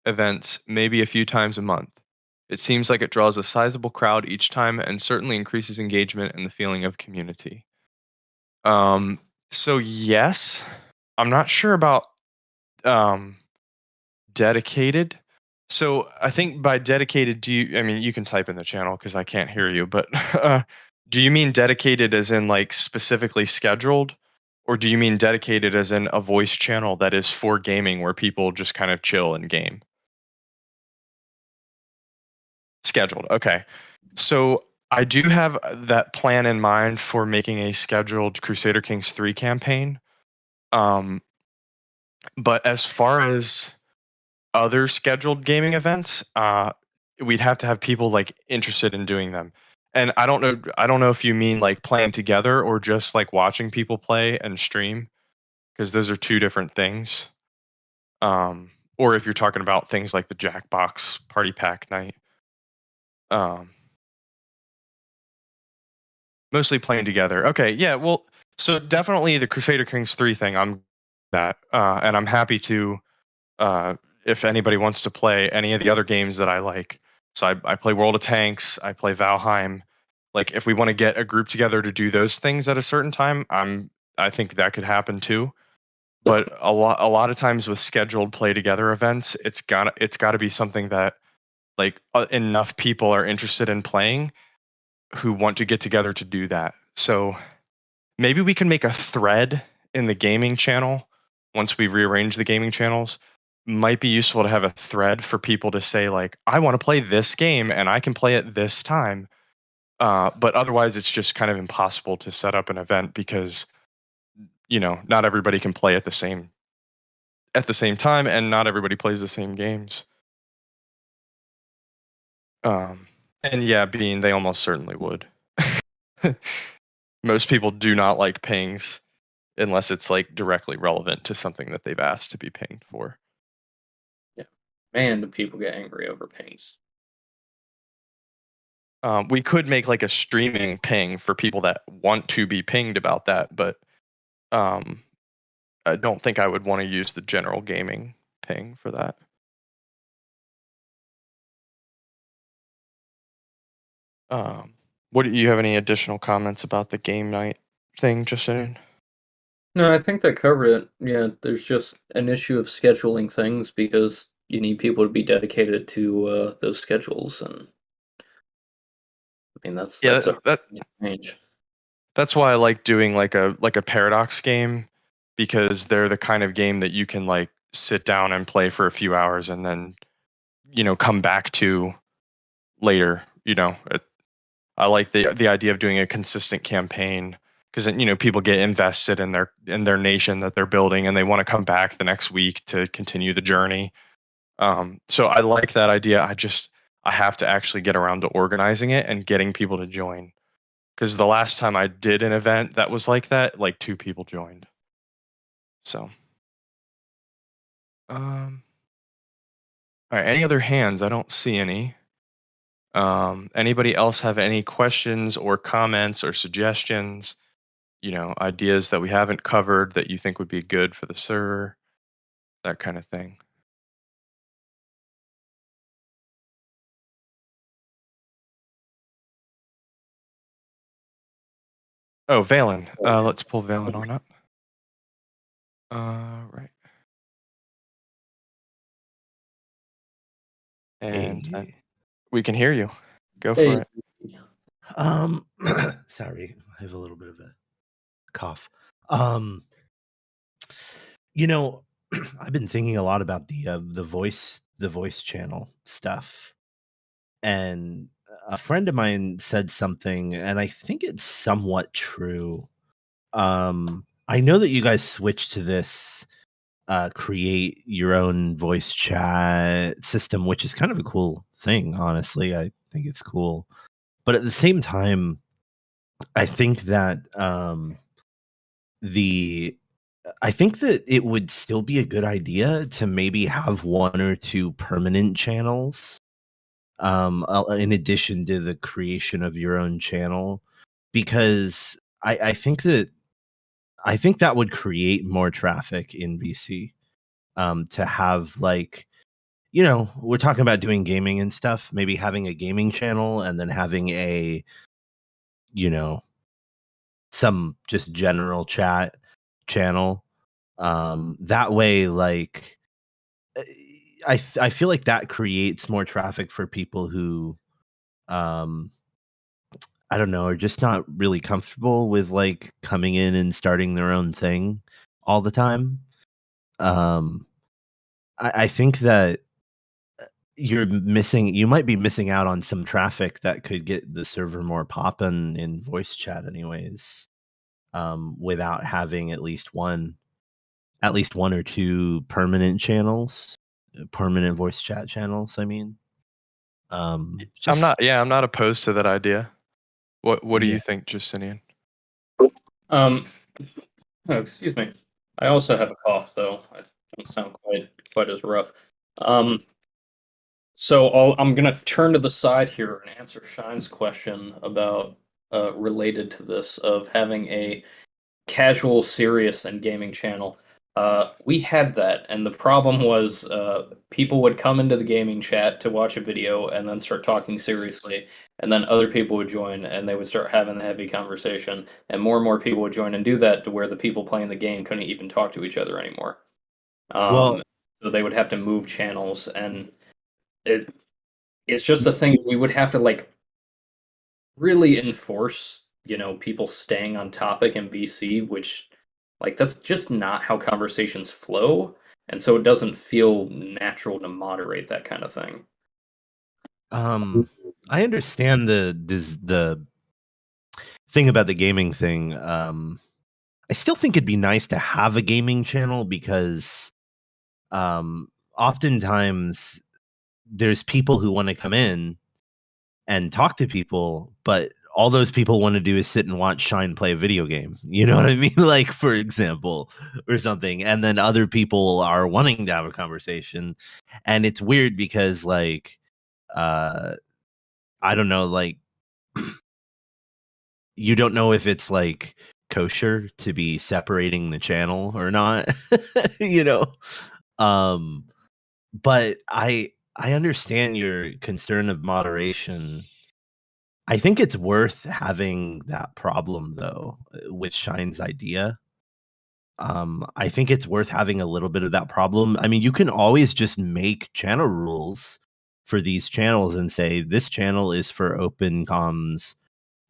events maybe a few times a month? It seems like it draws a sizable crowd each time and certainly increases engagement and the feeling of community. So yes, I'm not sure about dedicated. So I think by dedicated, I mean, you can type in the channel because I can't hear you, but do you mean dedicated as in like specifically scheduled? Or do you mean dedicated as in a voice channel that is for gaming where people just kind of chill and game? Scheduled. Okay. So I do have that plan in mind for making a scheduled Crusader Kings 3 campaign. But as far as other scheduled gaming events, we'd have to have people like interested in doing them. And I don't know if you mean like playing together or just like watching people play and stream, because those are two different things. Or if you're talking about things like the Jackbox Party Pack night. Mostly playing together. Okay, yeah, well, so definitely the Crusader Kings 3 thing, I'm that. And I'm happy to, if anybody wants to play any of the other games that I like. So I play World of Tanks, I play Valheim. Like if we want to get a group together to do those things at a certain time, I think that could happen too. But a lot of times with scheduled play together events, it's gotta be something that like enough people are interested in playing who want to get together to do that. So maybe we can make a thread in the gaming channel once we rearrange the gaming channels. Might be useful to have a thread for people to say like, I want to play this game and I can play it this time. But otherwise, it's just kind of impossible to set up an event because not everybody can play at the same time, and not everybody plays the same games. And yeah, Bean, they almost certainly would. Most people do not like pings unless it's like directly relevant to something that they've asked to be pinged for. Yeah, man, do people get angry over pings? We could make like a streaming ping for people that want to be pinged about that, but I don't think I would want to use the general gaming ping for that. What do you have any additional comments about the game night thing, Justin? No, I think that covered it. Yeah, there's just an issue of scheduling things because you need people to be dedicated to those schedules, and I mean that's a change. That's why I like doing like a Paradox game, because they're the kind of game that you can like sit down and play for a few hours and then come back to later. I like the idea of doing a consistent campaign, because people get invested in their nation that they're building and they want to come back the next week to continue the journey. So I like that idea. I have to actually get around to organizing it and getting people to join, because the last time I did an event that was like that, like 2 people joined. So all right, any other hands? I don't see any. Anybody else have any questions or comments or suggestions, ideas that we haven't covered that you think would be good for the server, that kind of thing? Oh, Valen. Let's pull Valen on up. Right. And Hey. we can hear you. Go for it. Sorry, I have a little bit of a cough. I've been thinking a lot about the voice channel stuff, and a friend of mine said something, and I think it's somewhat true. I know that you guys switched to this create your own voice chat system, which is kind of a cool thing, honestly. I think it's cool. But at the same time, I think that I think that it would still be a good idea to maybe have 1 or 2 permanent channels, in addition to the creation of your own channel, because I think that would create more traffic in VC. To have we're talking about doing gaming and stuff, maybe having a gaming channel and then having a, some just general chat channel. That way, I feel like that creates more traffic for people who, I don't know, are just not really comfortable with coming in and starting their own thing all the time. I think that you might be missing out on some traffic that could get the server more poppin' in voice chat anyways, without having at least one at least 1 or 2 permanent channels, permanent voice chat channels, I mean. I'm Just I'm not opposed to that idea. What do Yeah. you think, Justinian? Oh, excuse me. I also have a cough, though. I don't sound quite as rough. So I'm gonna turn to the side here and answer Shine's question about related to this of having a casual, serious, and gaming channel. We had that, and the problem was people would come into the gaming chat to watch a video and then start talking seriously, and then other people would join and they would start having the heavy conversation, and more people would join and do that to where the people playing the game couldn't even talk to each other anymore. Well, So they would have to move channels, and it's just a thing we would have to like really enforce, people staying on topic in VC, which like that's just not how conversations flow, and so it doesn't feel natural to moderate that kind of thing. I understand the thing about the gaming thing. I still think it'd be nice to have a gaming channel because oftentimes there's people who want to come in and talk to people, but all those people want to do is sit and watch Shine play a video game. You know what I mean? Like, for example, or something. And then other people are wanting to have a conversation. And it's weird because, like, I don't know, like, you don't know if it's like kosher to be separating the channel or not, you know? Um, but I understand your concern of moderation. I think it's worth having that problem though with Shine's idea. I think it's worth having a little bit of that problem. I mean, you can always just make channel rules for these channels and say this channel is for open comms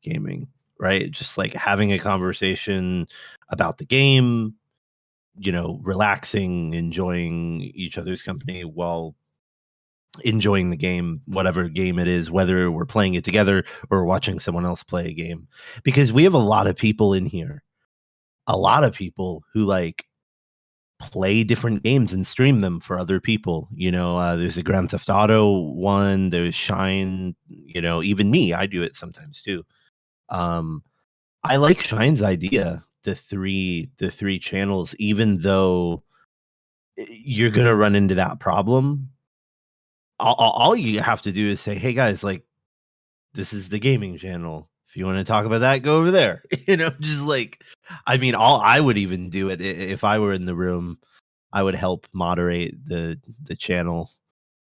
gaming, right? Just like having a conversation about the game, relaxing, enjoying each other's company while enjoying the game, whatever game it is, whether we're playing it together or watching someone else play a game. Because we have a lot of people in here, a lot of people who like play different games and stream them for other people. There's a Grand Theft Auto one, there's Shine, even me, I do it sometimes too. I like Shine's idea, the three channels, even though you're gonna run into that problem. All you have to do is say, "Hey guys, like this is the gaming channel. If you want to talk about that, go over there." Just like, I mean, all I would even do it if I were in the room. I would help moderate the channel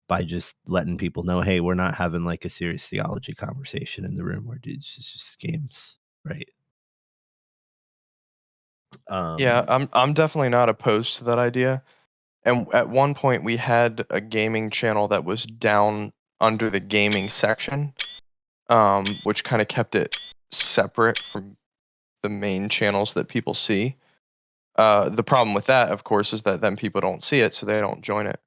by just letting people know, "Hey, we're not having like a serious theology conversation in the room. It's just games, right?" Yeah, I'm definitely not opposed to that idea. And at one point we had a gaming channel that was down under the gaming section, which kind of kept it separate from the main channels that people see. The problem with that, of course, is that then people don't see it, so they don't join it.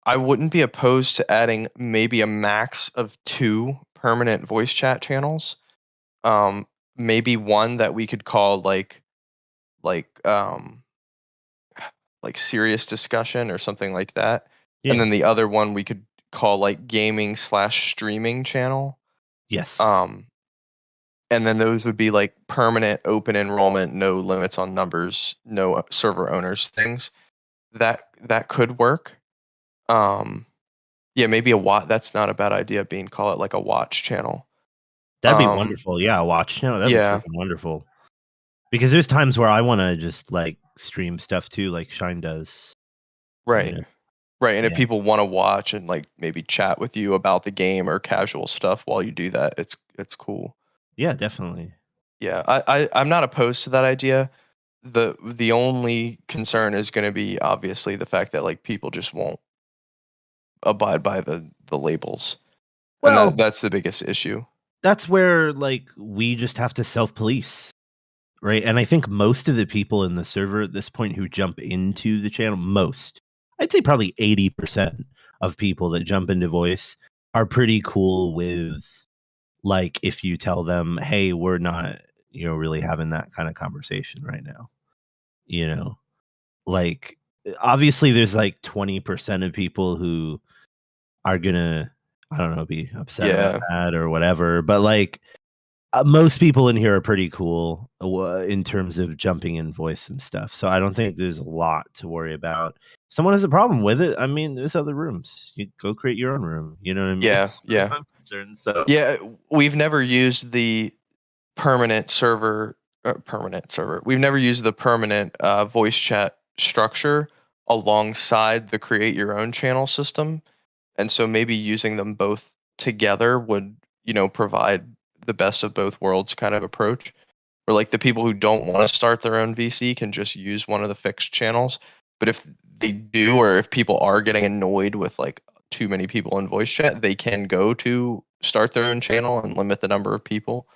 I wouldn't be opposed to adding maybe a max of 2 permanent voice chat channels. Maybe one that we could call like um like serious discussion or something like that. And Yeah. then the other one we could call like gaming/streaming channel. Yes. And then those would be like permanent open enrollment, no limits on numbers, no server owners things. That could work. Yeah, maybe a watch. That's not a bad idea. Call it like a watch channel. That'd be wonderful. Yeah, watch. That'd be Yeah, freaking wonderful. Because there's times where I want to just like stream stuff too, like Shine does. right, right. And if Yeah. people want to watch and like maybe chat with you about the game or casual stuff while you do that, it's cool. Yeah, definitely. Yeah, I'm not opposed to that idea. The only concern is going to be obviously the fact that like people just won't abide by the labels, and Well, that's the biggest issue. that's where like we just have to self-police, right? And I think most of the people in the server at this point who jump into the channel, I'd say probably 80% of people that jump into voice are pretty cool with like if you tell them, "Hey, we're not, really having that kind of conversation right now." You know. like obviously there's like 20% of people who are gonna, I don't know, be upset about that or whatever. But like most people in here are pretty cool in terms of jumping in voice and stuff. So I don't think there's a lot to worry about. If someone has a problem with it, I mean, there's other rooms. You go create your own room. You know what I mean? Yeah, As far as I'm concerned. So Yeah, we've never used the permanent server. We've never used the permanent voice chat structure alongside the create your own channel system, and so maybe using them both together would, provide the best of both worlds kind of approach. Or like the people who don't want to start their own VC can just use one of the fixed channels. But if they do, or if people are getting annoyed with like too many people in voice chat, they can go to start their own channel and limit the number of people.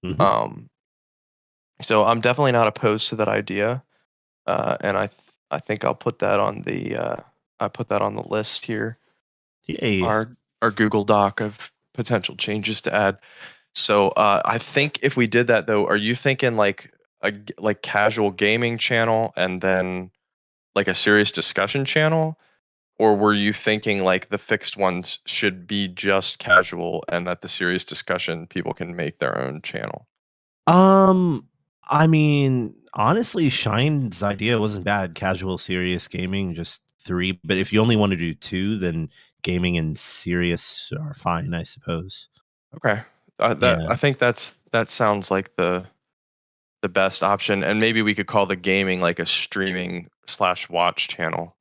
Mhm. So I'm definitely not opposed to that idea, and I think I'll put that on the list here. Yay. Our Google Doc of potential changes to add. So I think if we did that though, are you thinking like like casual gaming channel and then like a serious discussion channel, or were you thinking like the fixed ones should be just casual and that the serious discussion people can make their own channel? I mean, honestly, Shine's idea wasn't bad. Casual, serious gaming, just 3. But if you only want to do 2, then gaming and serious are fine, I suppose. Okay, Yeah. I think that sounds like the best option, and maybe we could call the gaming like a streaming / watch channel.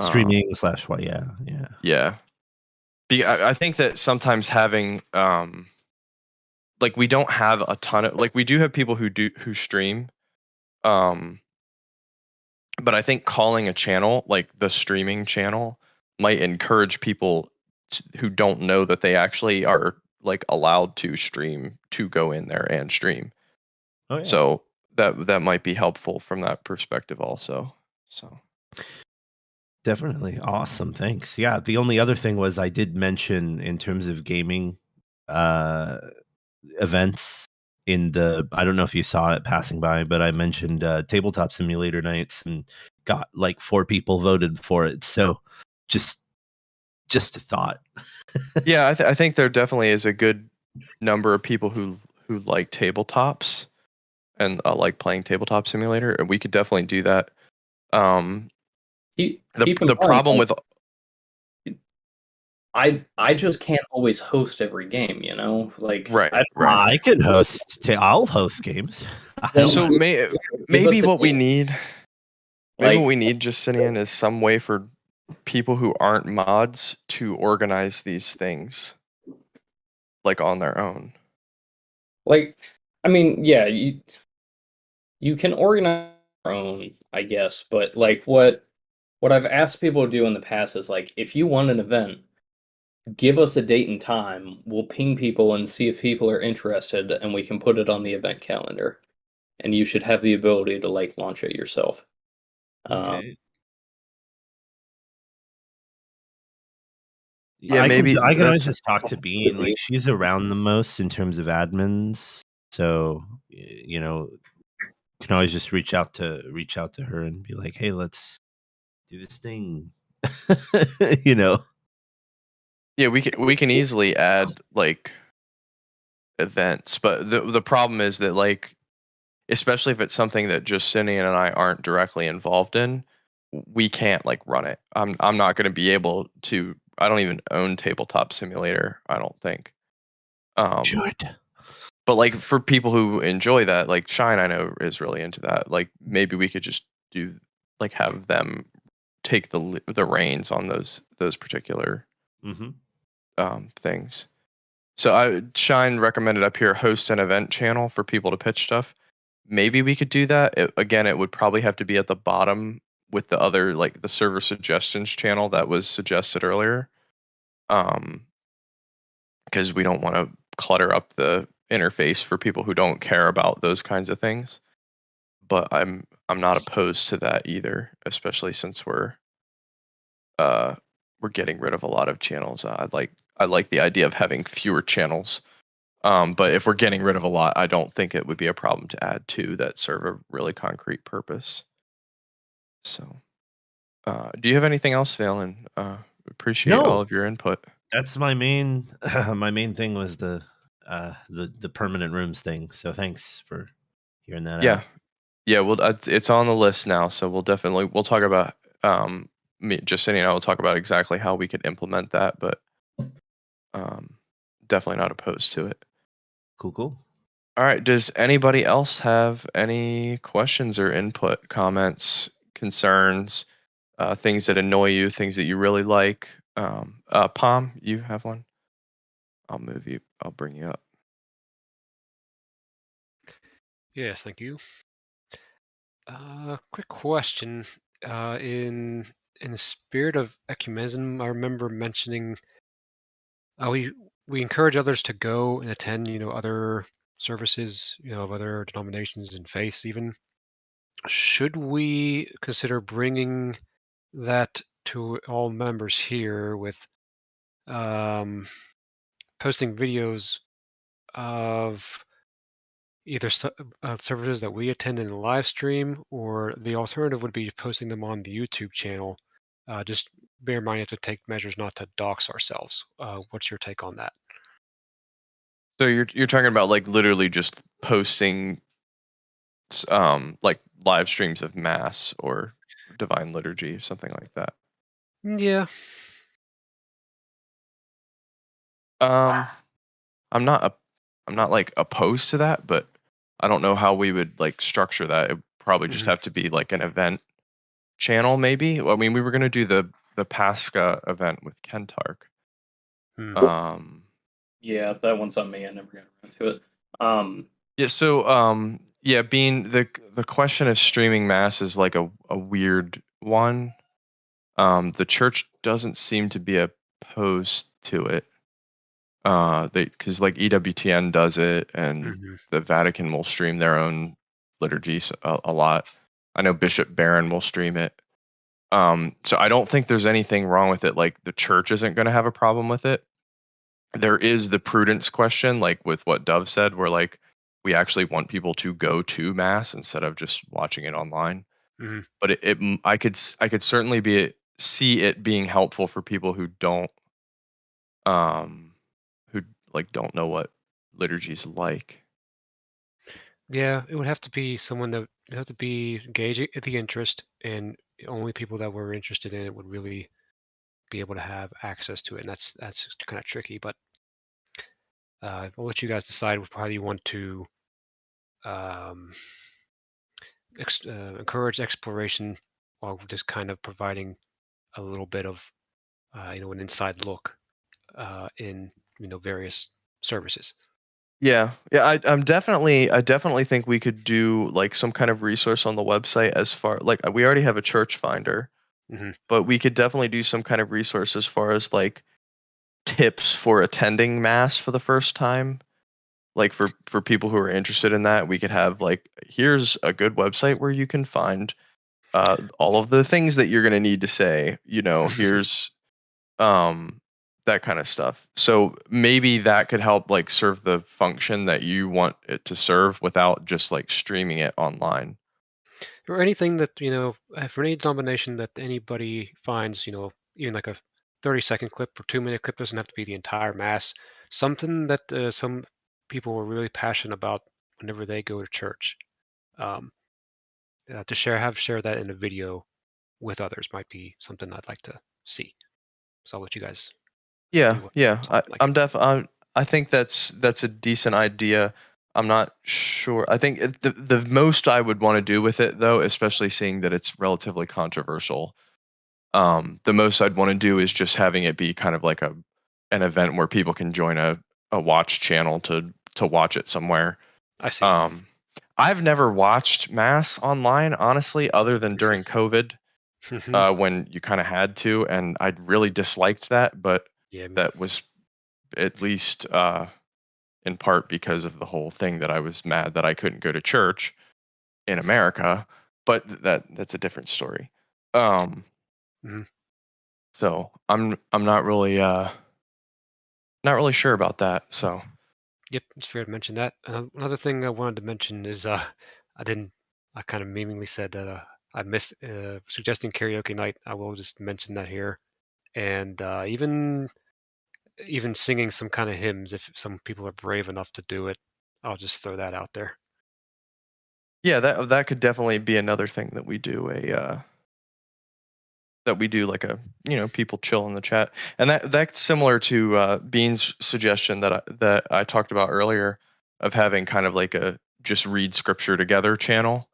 Streaming / what? Yeah, yeah. Yeah. I think that sometimes having like we don't have a ton of like we do have people who stream, but I think calling a channel like the streaming channel might encourage people who don't know that they actually are like allowed to stream to go in there and stream. Oh yeah. So that might be helpful from that perspective also. So Definitely. Awesome. Thanks. Yeah. The only other thing was I did mention in terms of gaming events in the, I don't know if you saw it passing by, but I mentioned tabletop simulator nights and got like 4 people voted for it. So just a thought. yeah, I think there definitely is a good number of people who like tabletops and like playing tabletop simulator, and we could definitely do that. Keep The in mind, problem with I just can't always host every game, you know? Like right. I could host. I'll host games. So maybe what we need, like Justinian, is some way for people who aren't mods to organize these things like on their own. like I mean, yeah, you can organize your own, I guess, but like what I've asked people to do in the past is like if you want an event, give us a date and time. We'll ping people and see if people are interested and we can put it on the event calendar. And you should have the ability to like launch it yourself. Okay. Yeah, I maybe can always that's just talk to Bean. Like she's around the most in terms of admins. So you know, can always just reach out to her and be like, hey, let's do this thing. You know. yeah, we can easily add like events, but the problem is that like especially if it's something that Justinian and I aren't directly involved in, we can't like run it. I'm not going to be able to. I don't even own Tabletop Simulator. I don't think. Should. But like for people who enjoy that, like Shine, I know is really into that. Like maybe we could just do like have them take the reins on those particular things. So Shine recommended up here host an event channel for people to pitch stuff. Maybe we could do that. Again, it would probably have to be at the bottom with the other like the server suggestions channel that was suggested earlier. Because we don't want to clutter up the interface for people who don't care about those kinds of things. But I'm not opposed to that either, especially since we're getting rid of a lot of channels. I like the idea of having fewer channels. But if we're getting rid of a lot, I don't think it would be a problem to add 2 that serve a really concrete purpose. So, do you have anything else, Valen? Appreciate all No, of your input. that's my main my main thing was the permanent rooms thing. So thanks for hearing that Yeah, out. yeah. Well, it's on the list now, so we'll talk about me, Justine and I will talk about exactly how we could implement that, but um, definitely not opposed to it. Cool. All right. Does anybody else have any questions or input, comments, concerns, things that annoy you, things that you really like? Palm, you have one? I'll move you. I'll bring you up. Yes, thank you. Quick question. In the spirit of ecumenism, I remember mentioning we encourage others to go and attend, other services, of other denominations and faiths even. Should we consider bringing that to all members here with posting videos of either services that we attend in a live stream, or the alternative would be posting them on the YouTube channel? Just bear in mind you have to take measures not to dox ourselves. What's your take on that? So you're talking about like literally just posting like live streams of mass or divine liturgy, something like that. Yeah. I'm not like opposed to that, but I don't know how we would like structure that. It would probably just have to be like an event channel, maybe. I mean, we were gonna do the Pascha event with Kentark. Yeah, that one's on me. I never got around to it. Yeah. So yeah, being the question of streaming mass is like a weird one. The church doesn't seem to be opposed to it. Because like EWTN does it, and the Vatican will stream their own liturgies a lot. I know Bishop Barron will stream it. So I don't think there's anything wrong with it. Like the church isn't going to have a problem with it. There is the prudence question, like with what Dove said, where like we actually want people to go to mass instead of just watching it online. But I could certainly see it being helpful for people who um don't know what liturgy's like. Yeah, it would have to be someone that would have to be engaging the interest, and only people that were interested in it would really be able to have access to it, and that's kind of tricky. But I'll let you guys decide how you want to um, encourage exploration while just kind of providing a little bit of an inside look in various services. Yeah. I definitely think we could do like some kind of resource on the website as far like we already have a church finder, but we could definitely do some kind of resource as far as like tips for attending mass for the first time. Like for people who are interested in that, we could have like, here's a good website where you can find all of the things that you're going to need to say, here's that kind of stuff. So maybe that could help like serve the function that you want it to serve without just like streaming it online. Or anything that for any denomination that anybody finds, even like a 30-second clip or 2-minute clip, doesn't have to be the entire mass. Something that some people are really passionate about whenever they go to church. To share that in a video with others might be something I'd like to see. So I'll let you guys. Yeah. I think that's a decent idea. I'm not sure. I think the most I would want to do with it, though, especially seeing that it's relatively controversial, the most I'd want to do is just having it be kind of like an event where people can join a watch channel to watch it somewhere. I see. I've never watched mass online, honestly, other than during COVID, when you kind of had to, and I really disliked that. But that was at least in part because of the whole thing that I was mad that I couldn't go to church in America. But that's a different story. So I'm not really sure about that. So Yep, it's fair to mention that. Another thing I wanted to mention is I kind of meaningly said that I missed suggesting karaoke night. I will just mention that here, and even singing some kind of hymns if some people are brave enough to do it. I'll just throw that out there. Yeah, that could definitely be another thing that we do like a people chill in the chat, and that's similar to Bean's suggestion that I talked about earlier of having kind of like a just read scripture together channel.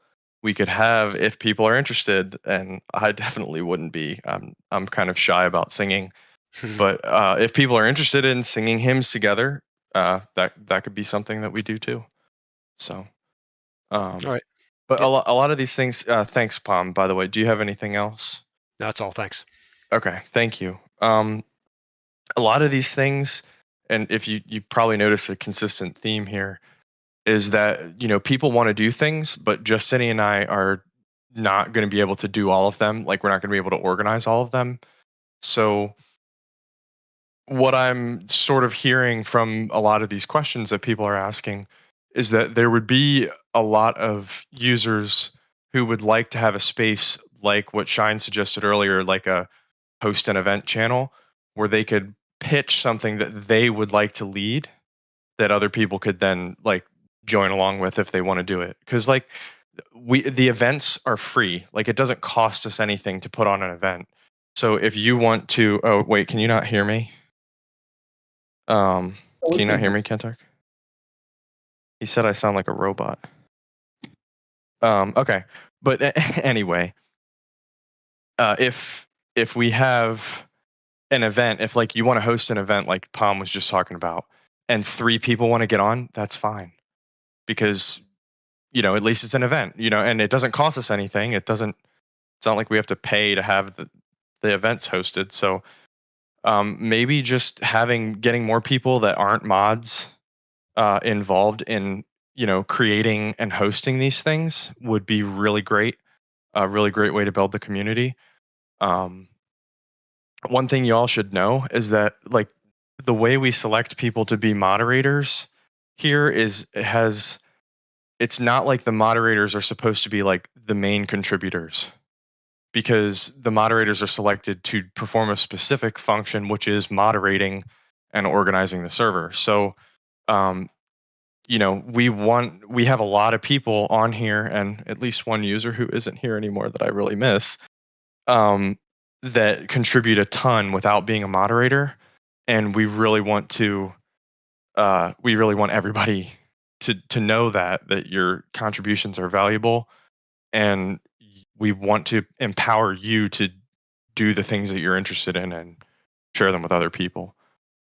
We could have if people are interested, and I definitely wouldn't be. I'm kind of shy about singing, but if people are interested in singing hymns together, that could be something that we do too. So, All right. but Yep. a lot of these things. Thanks, Palm. By the way, do you have anything else? That's all. Thanks. Okay, thank you. A lot of these things, and if you probably notice a consistent theme here, is that people want to do things, but Justini and I are not going to be able to do all of them. Like we're not going to be able to organize all of them. So what I'm sort of hearing from a lot of these questions that people are asking is that there would be a lot of users who would like to have a space like what Shine suggested earlier, like a host an event channel where they could pitch something that they would like to lead that other people could then like join along with if they want to do it. Because like the events are free. Like it doesn't cost us anything to put on an event. So if you want to, oh wait, can you not hear me? Can you not hear me, Kentuck? He said I sound like a robot. Okay, but anyway, if we have an event, if like you want to host an event like Palm was just talking about, and 3 people want to get on, that's fine, because at least it's an event, and it doesn't cost us anything. It's not like we have to pay to have the events hosted. So maybe just getting more people that aren't mods involved in creating and hosting these things would be really great. A really great way to build the community. One thing you all should know is that like the way we select people to be moderators here it's not like the moderators are supposed to be like the main contributors, because the moderators are selected to perform a specific function, which is moderating and organizing the server. So we have a lot of people on here, and at least one user who isn't here anymore that I really miss, that contribute a ton without being a moderator, and we really want everybody to know that your contributions are valuable, and we want to empower you to do the things that you're interested in and share them with other people.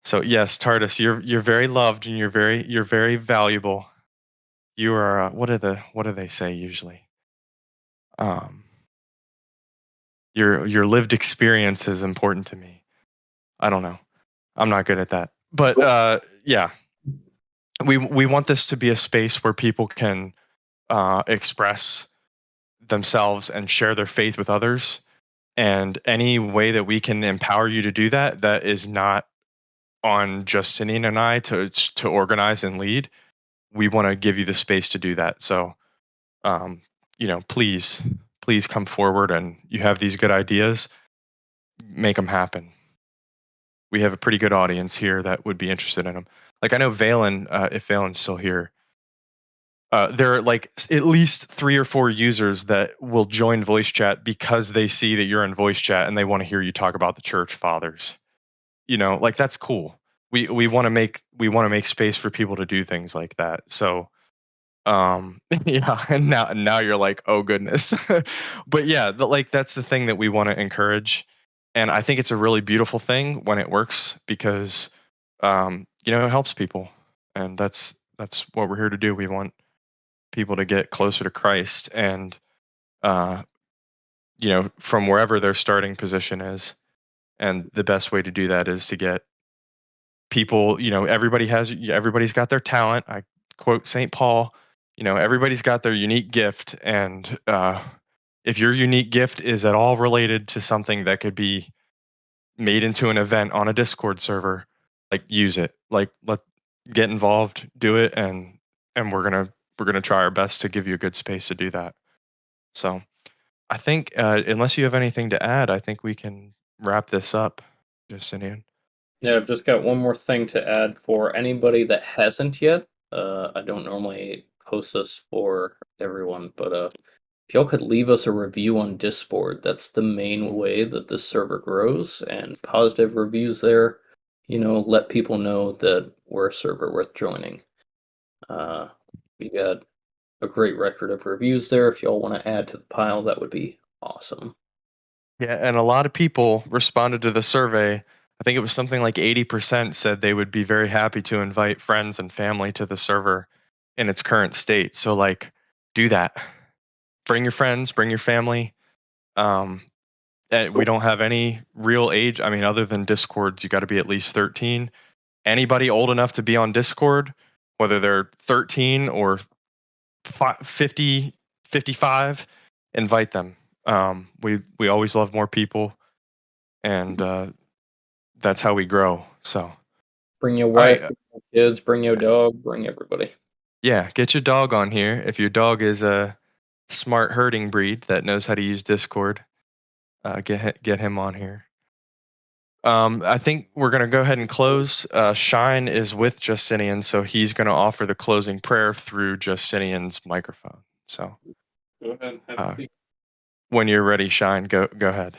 So yes, Tardis, you're very loved, and you're very valuable. You are what do they say usually? Your lived experience is important to me. I don't know. I'm not good at that. But yeah, we want this to be a space where people can express themselves and share their faith with others. And any way that we can empower you to do that is not on Justinian and I to organize and lead. We want to give you the space to do that. So, please come forward, and you have these good ideas, make them happen. We have a pretty good audience here that would be interested in them. Like I know Valen, if Valen's still here, there are like at least 3 or 4 users that will join voice chat because they see that you're in voice chat and they want to hear you talk about the church fathers. Like that's cool. We want to make space for people to do things like that. So yeah, and now you're like, oh goodness. But yeah, like that's the thing that we want to encourage, and I think it's a really beautiful thing when it works, because it helps people, and that's what we're here to do. We want people to get closer to Christ, and from wherever their starting position is, and the best way to do that is to get people. Everybody's got their talent. I quote St. Paul. Everybody's got their unique gift, and if your unique gift is at all related to something that could be made into an event on a Discord server, like use it. Like get involved, do it, and we're gonna try our best to give you a good space to do that. So I think unless you have anything to add, I think we can wrap this up, Justinian. Yeah, I've just got one more thing to add for anybody that hasn't yet. I don't normally post this for everyone, but if y'all could leave us a review on Discord, that's the main way that this server grows, and positive reviews there, let people know that we're a server worth joining. We got a great record of reviews there. If y'all want to add to the pile, that would be awesome. Yeah, and a lot of people responded to the survey. I think it was something like 80% said they would be very happy to invite friends and family to the server in its current state. So like, do that. Bring your friends, bring your family. We don't have any real age. I mean, other than Discords, you got to be at least 13. Anybody old enough to be on Discord, whether they're 13 or 50, 55, invite them. We always love more people, and that's how we grow. So Bring your wife, right. bring your kids, bring your dog, bring everybody. Yeah, get your dog on here. If your dog is a smart herding breed that knows how to use Discord, get him on here. I think we're going to go ahead and close. Shine is with Justinian, so he's going to offer the closing prayer through Justinian's microphone. So Go ahead. When you're ready, Shine, go ahead.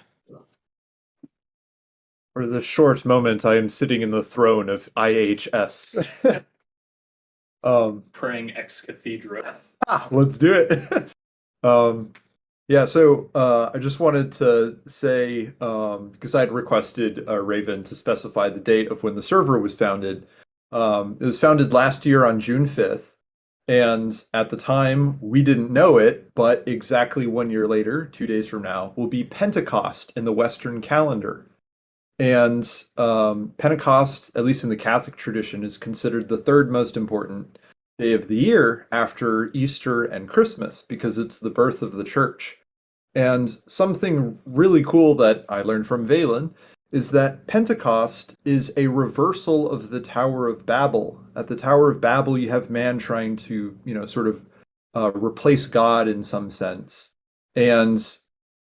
For the short moment, I am sitting in the throne of IHS. Praying ex cathedra. Let's do it. I just wanted to say, because I had requested Raven to specify the date of when the server was founded. It was founded last year on June 5th. And at the time, we didn't know it, but exactly 1 year later, 2 days from now, will be Pentecost in the Western calendar. And Pentecost, at least in the Catholic tradition, is considered the third most important day of the year after Easter and Christmas because it's the birth of the church. And something really cool that I learned from Valen is that Pentecost is a reversal of the Tower of Babel. At the Tower of Babel, you have man trying to, replace God in some sense. And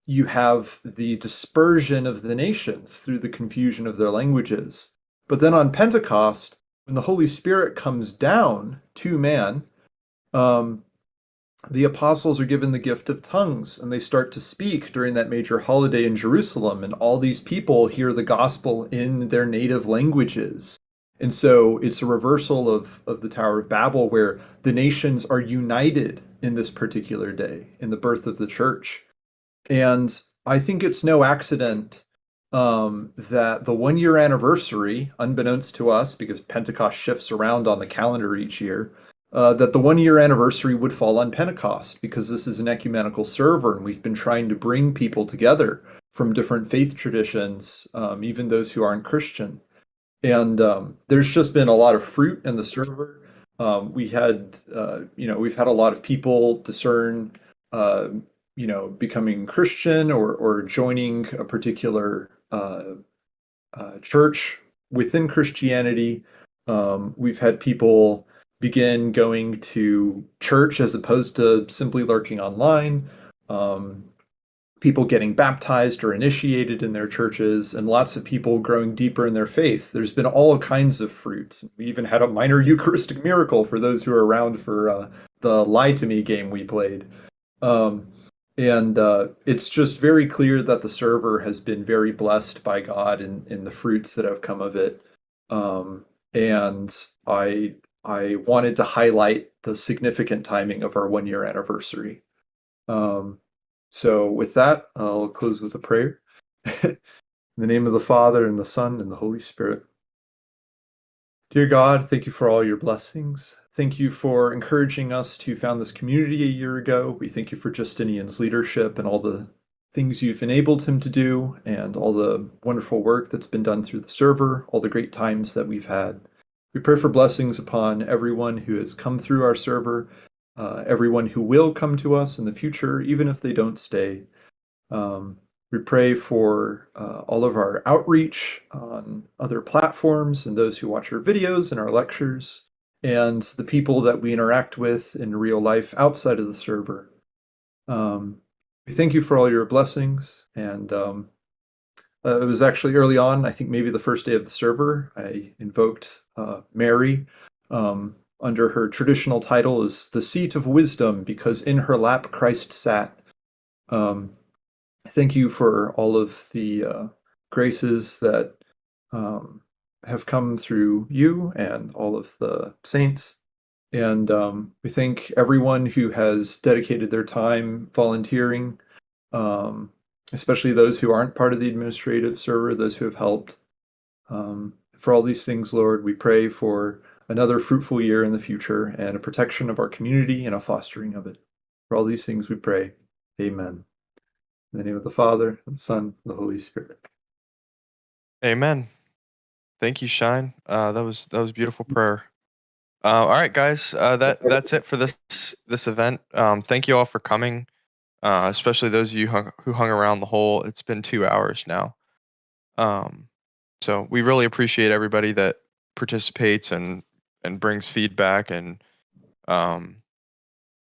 you have the dispersion of the nations through the confusion of their languages. But then on Pentecost, when the Holy Spirit comes down to man, the apostles are given the gift of tongues, and they start to speak during that major holiday in Jerusalem, and all these people hear the gospel in their native languages. And so it's a reversal of the Tower of Babel, where the nations are united in this particular day, in the birth of the church. And I think it's no accident that the 1 year anniversary, unbeknownst to us, because Pentecost shifts around on the calendar each year, that the 1 year anniversary would fall on Pentecost, because this is an ecumenical server, and we've been trying to bring people together from different faith traditions, even those who aren't Christian. And there's just been a lot of fruit in the server. We've had a lot of people discern, becoming Christian or joining a particular church within Christianity. We've had people begin going to church as opposed to simply lurking online. People getting baptized or initiated in their churches, and lots of people growing deeper in their faith. There's been all kinds of fruits. We even had a minor Eucharistic miracle for those who are around for the Lie to Me game we played. And it's just very clear that the server has been very blessed by God in the fruits that have come of it. And I wanted to highlight the significant timing of our 1 year anniversary. So with that, I'll close with a prayer. In the name of the Father, and the Son, and the Holy Spirit. Dear God, thank you for all your blessings. Thank you for encouraging us to found this community a year ago. We thank you for Justinian's leadership and all the things you've enabled him to do, and all the wonderful work that's been done through the server, all the great times that we've had. We pray for blessings upon everyone who has come through our server, everyone who will come to us in the future, even if they don't stay. We pray for all of our outreach on other platforms and those who watch our videos and our lectures, and the people that we interact with in real life outside of the server. we thank you for all your blessings. And it was actually early on, I think maybe the first day of the server, I invoked Mary under her traditional title as the seat of wisdom, because in her lap Christ sat. Thank you for all of the graces that have come through you and all of the saints. And we thank everyone who has dedicated their time volunteering, especially those who aren't part of the administrative server, those who have helped. For all these things, Lord, we pray for another fruitful year in the future and a protection of our community and a fostering of it. For all these things we pray. Amen. In the name of the Father, and the Son, and the Holy Spirit. Amen. Thank you, Shine. That was beautiful prayer. All right, guys. That's it for this event. Thank you all for coming, especially those of you who hung around the whole. It's been 2 hours now. So we really appreciate everybody that participates and brings feedback, and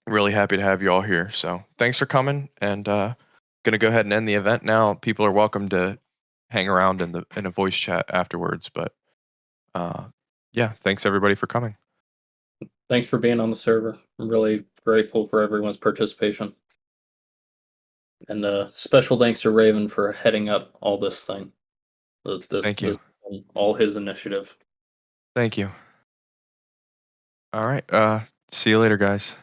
really happy to have you all here. So thanks for coming, and gonna go ahead and end the event now. People are welcome to hang around in a voice chat afterwards, but yeah, thanks everybody for coming. Thanks for being on the server. I'm really grateful for everyone's participation. And special thanks to Raven for heading up all this thing. Thank you. All his initiative. Thank you. All right. See you later, guys.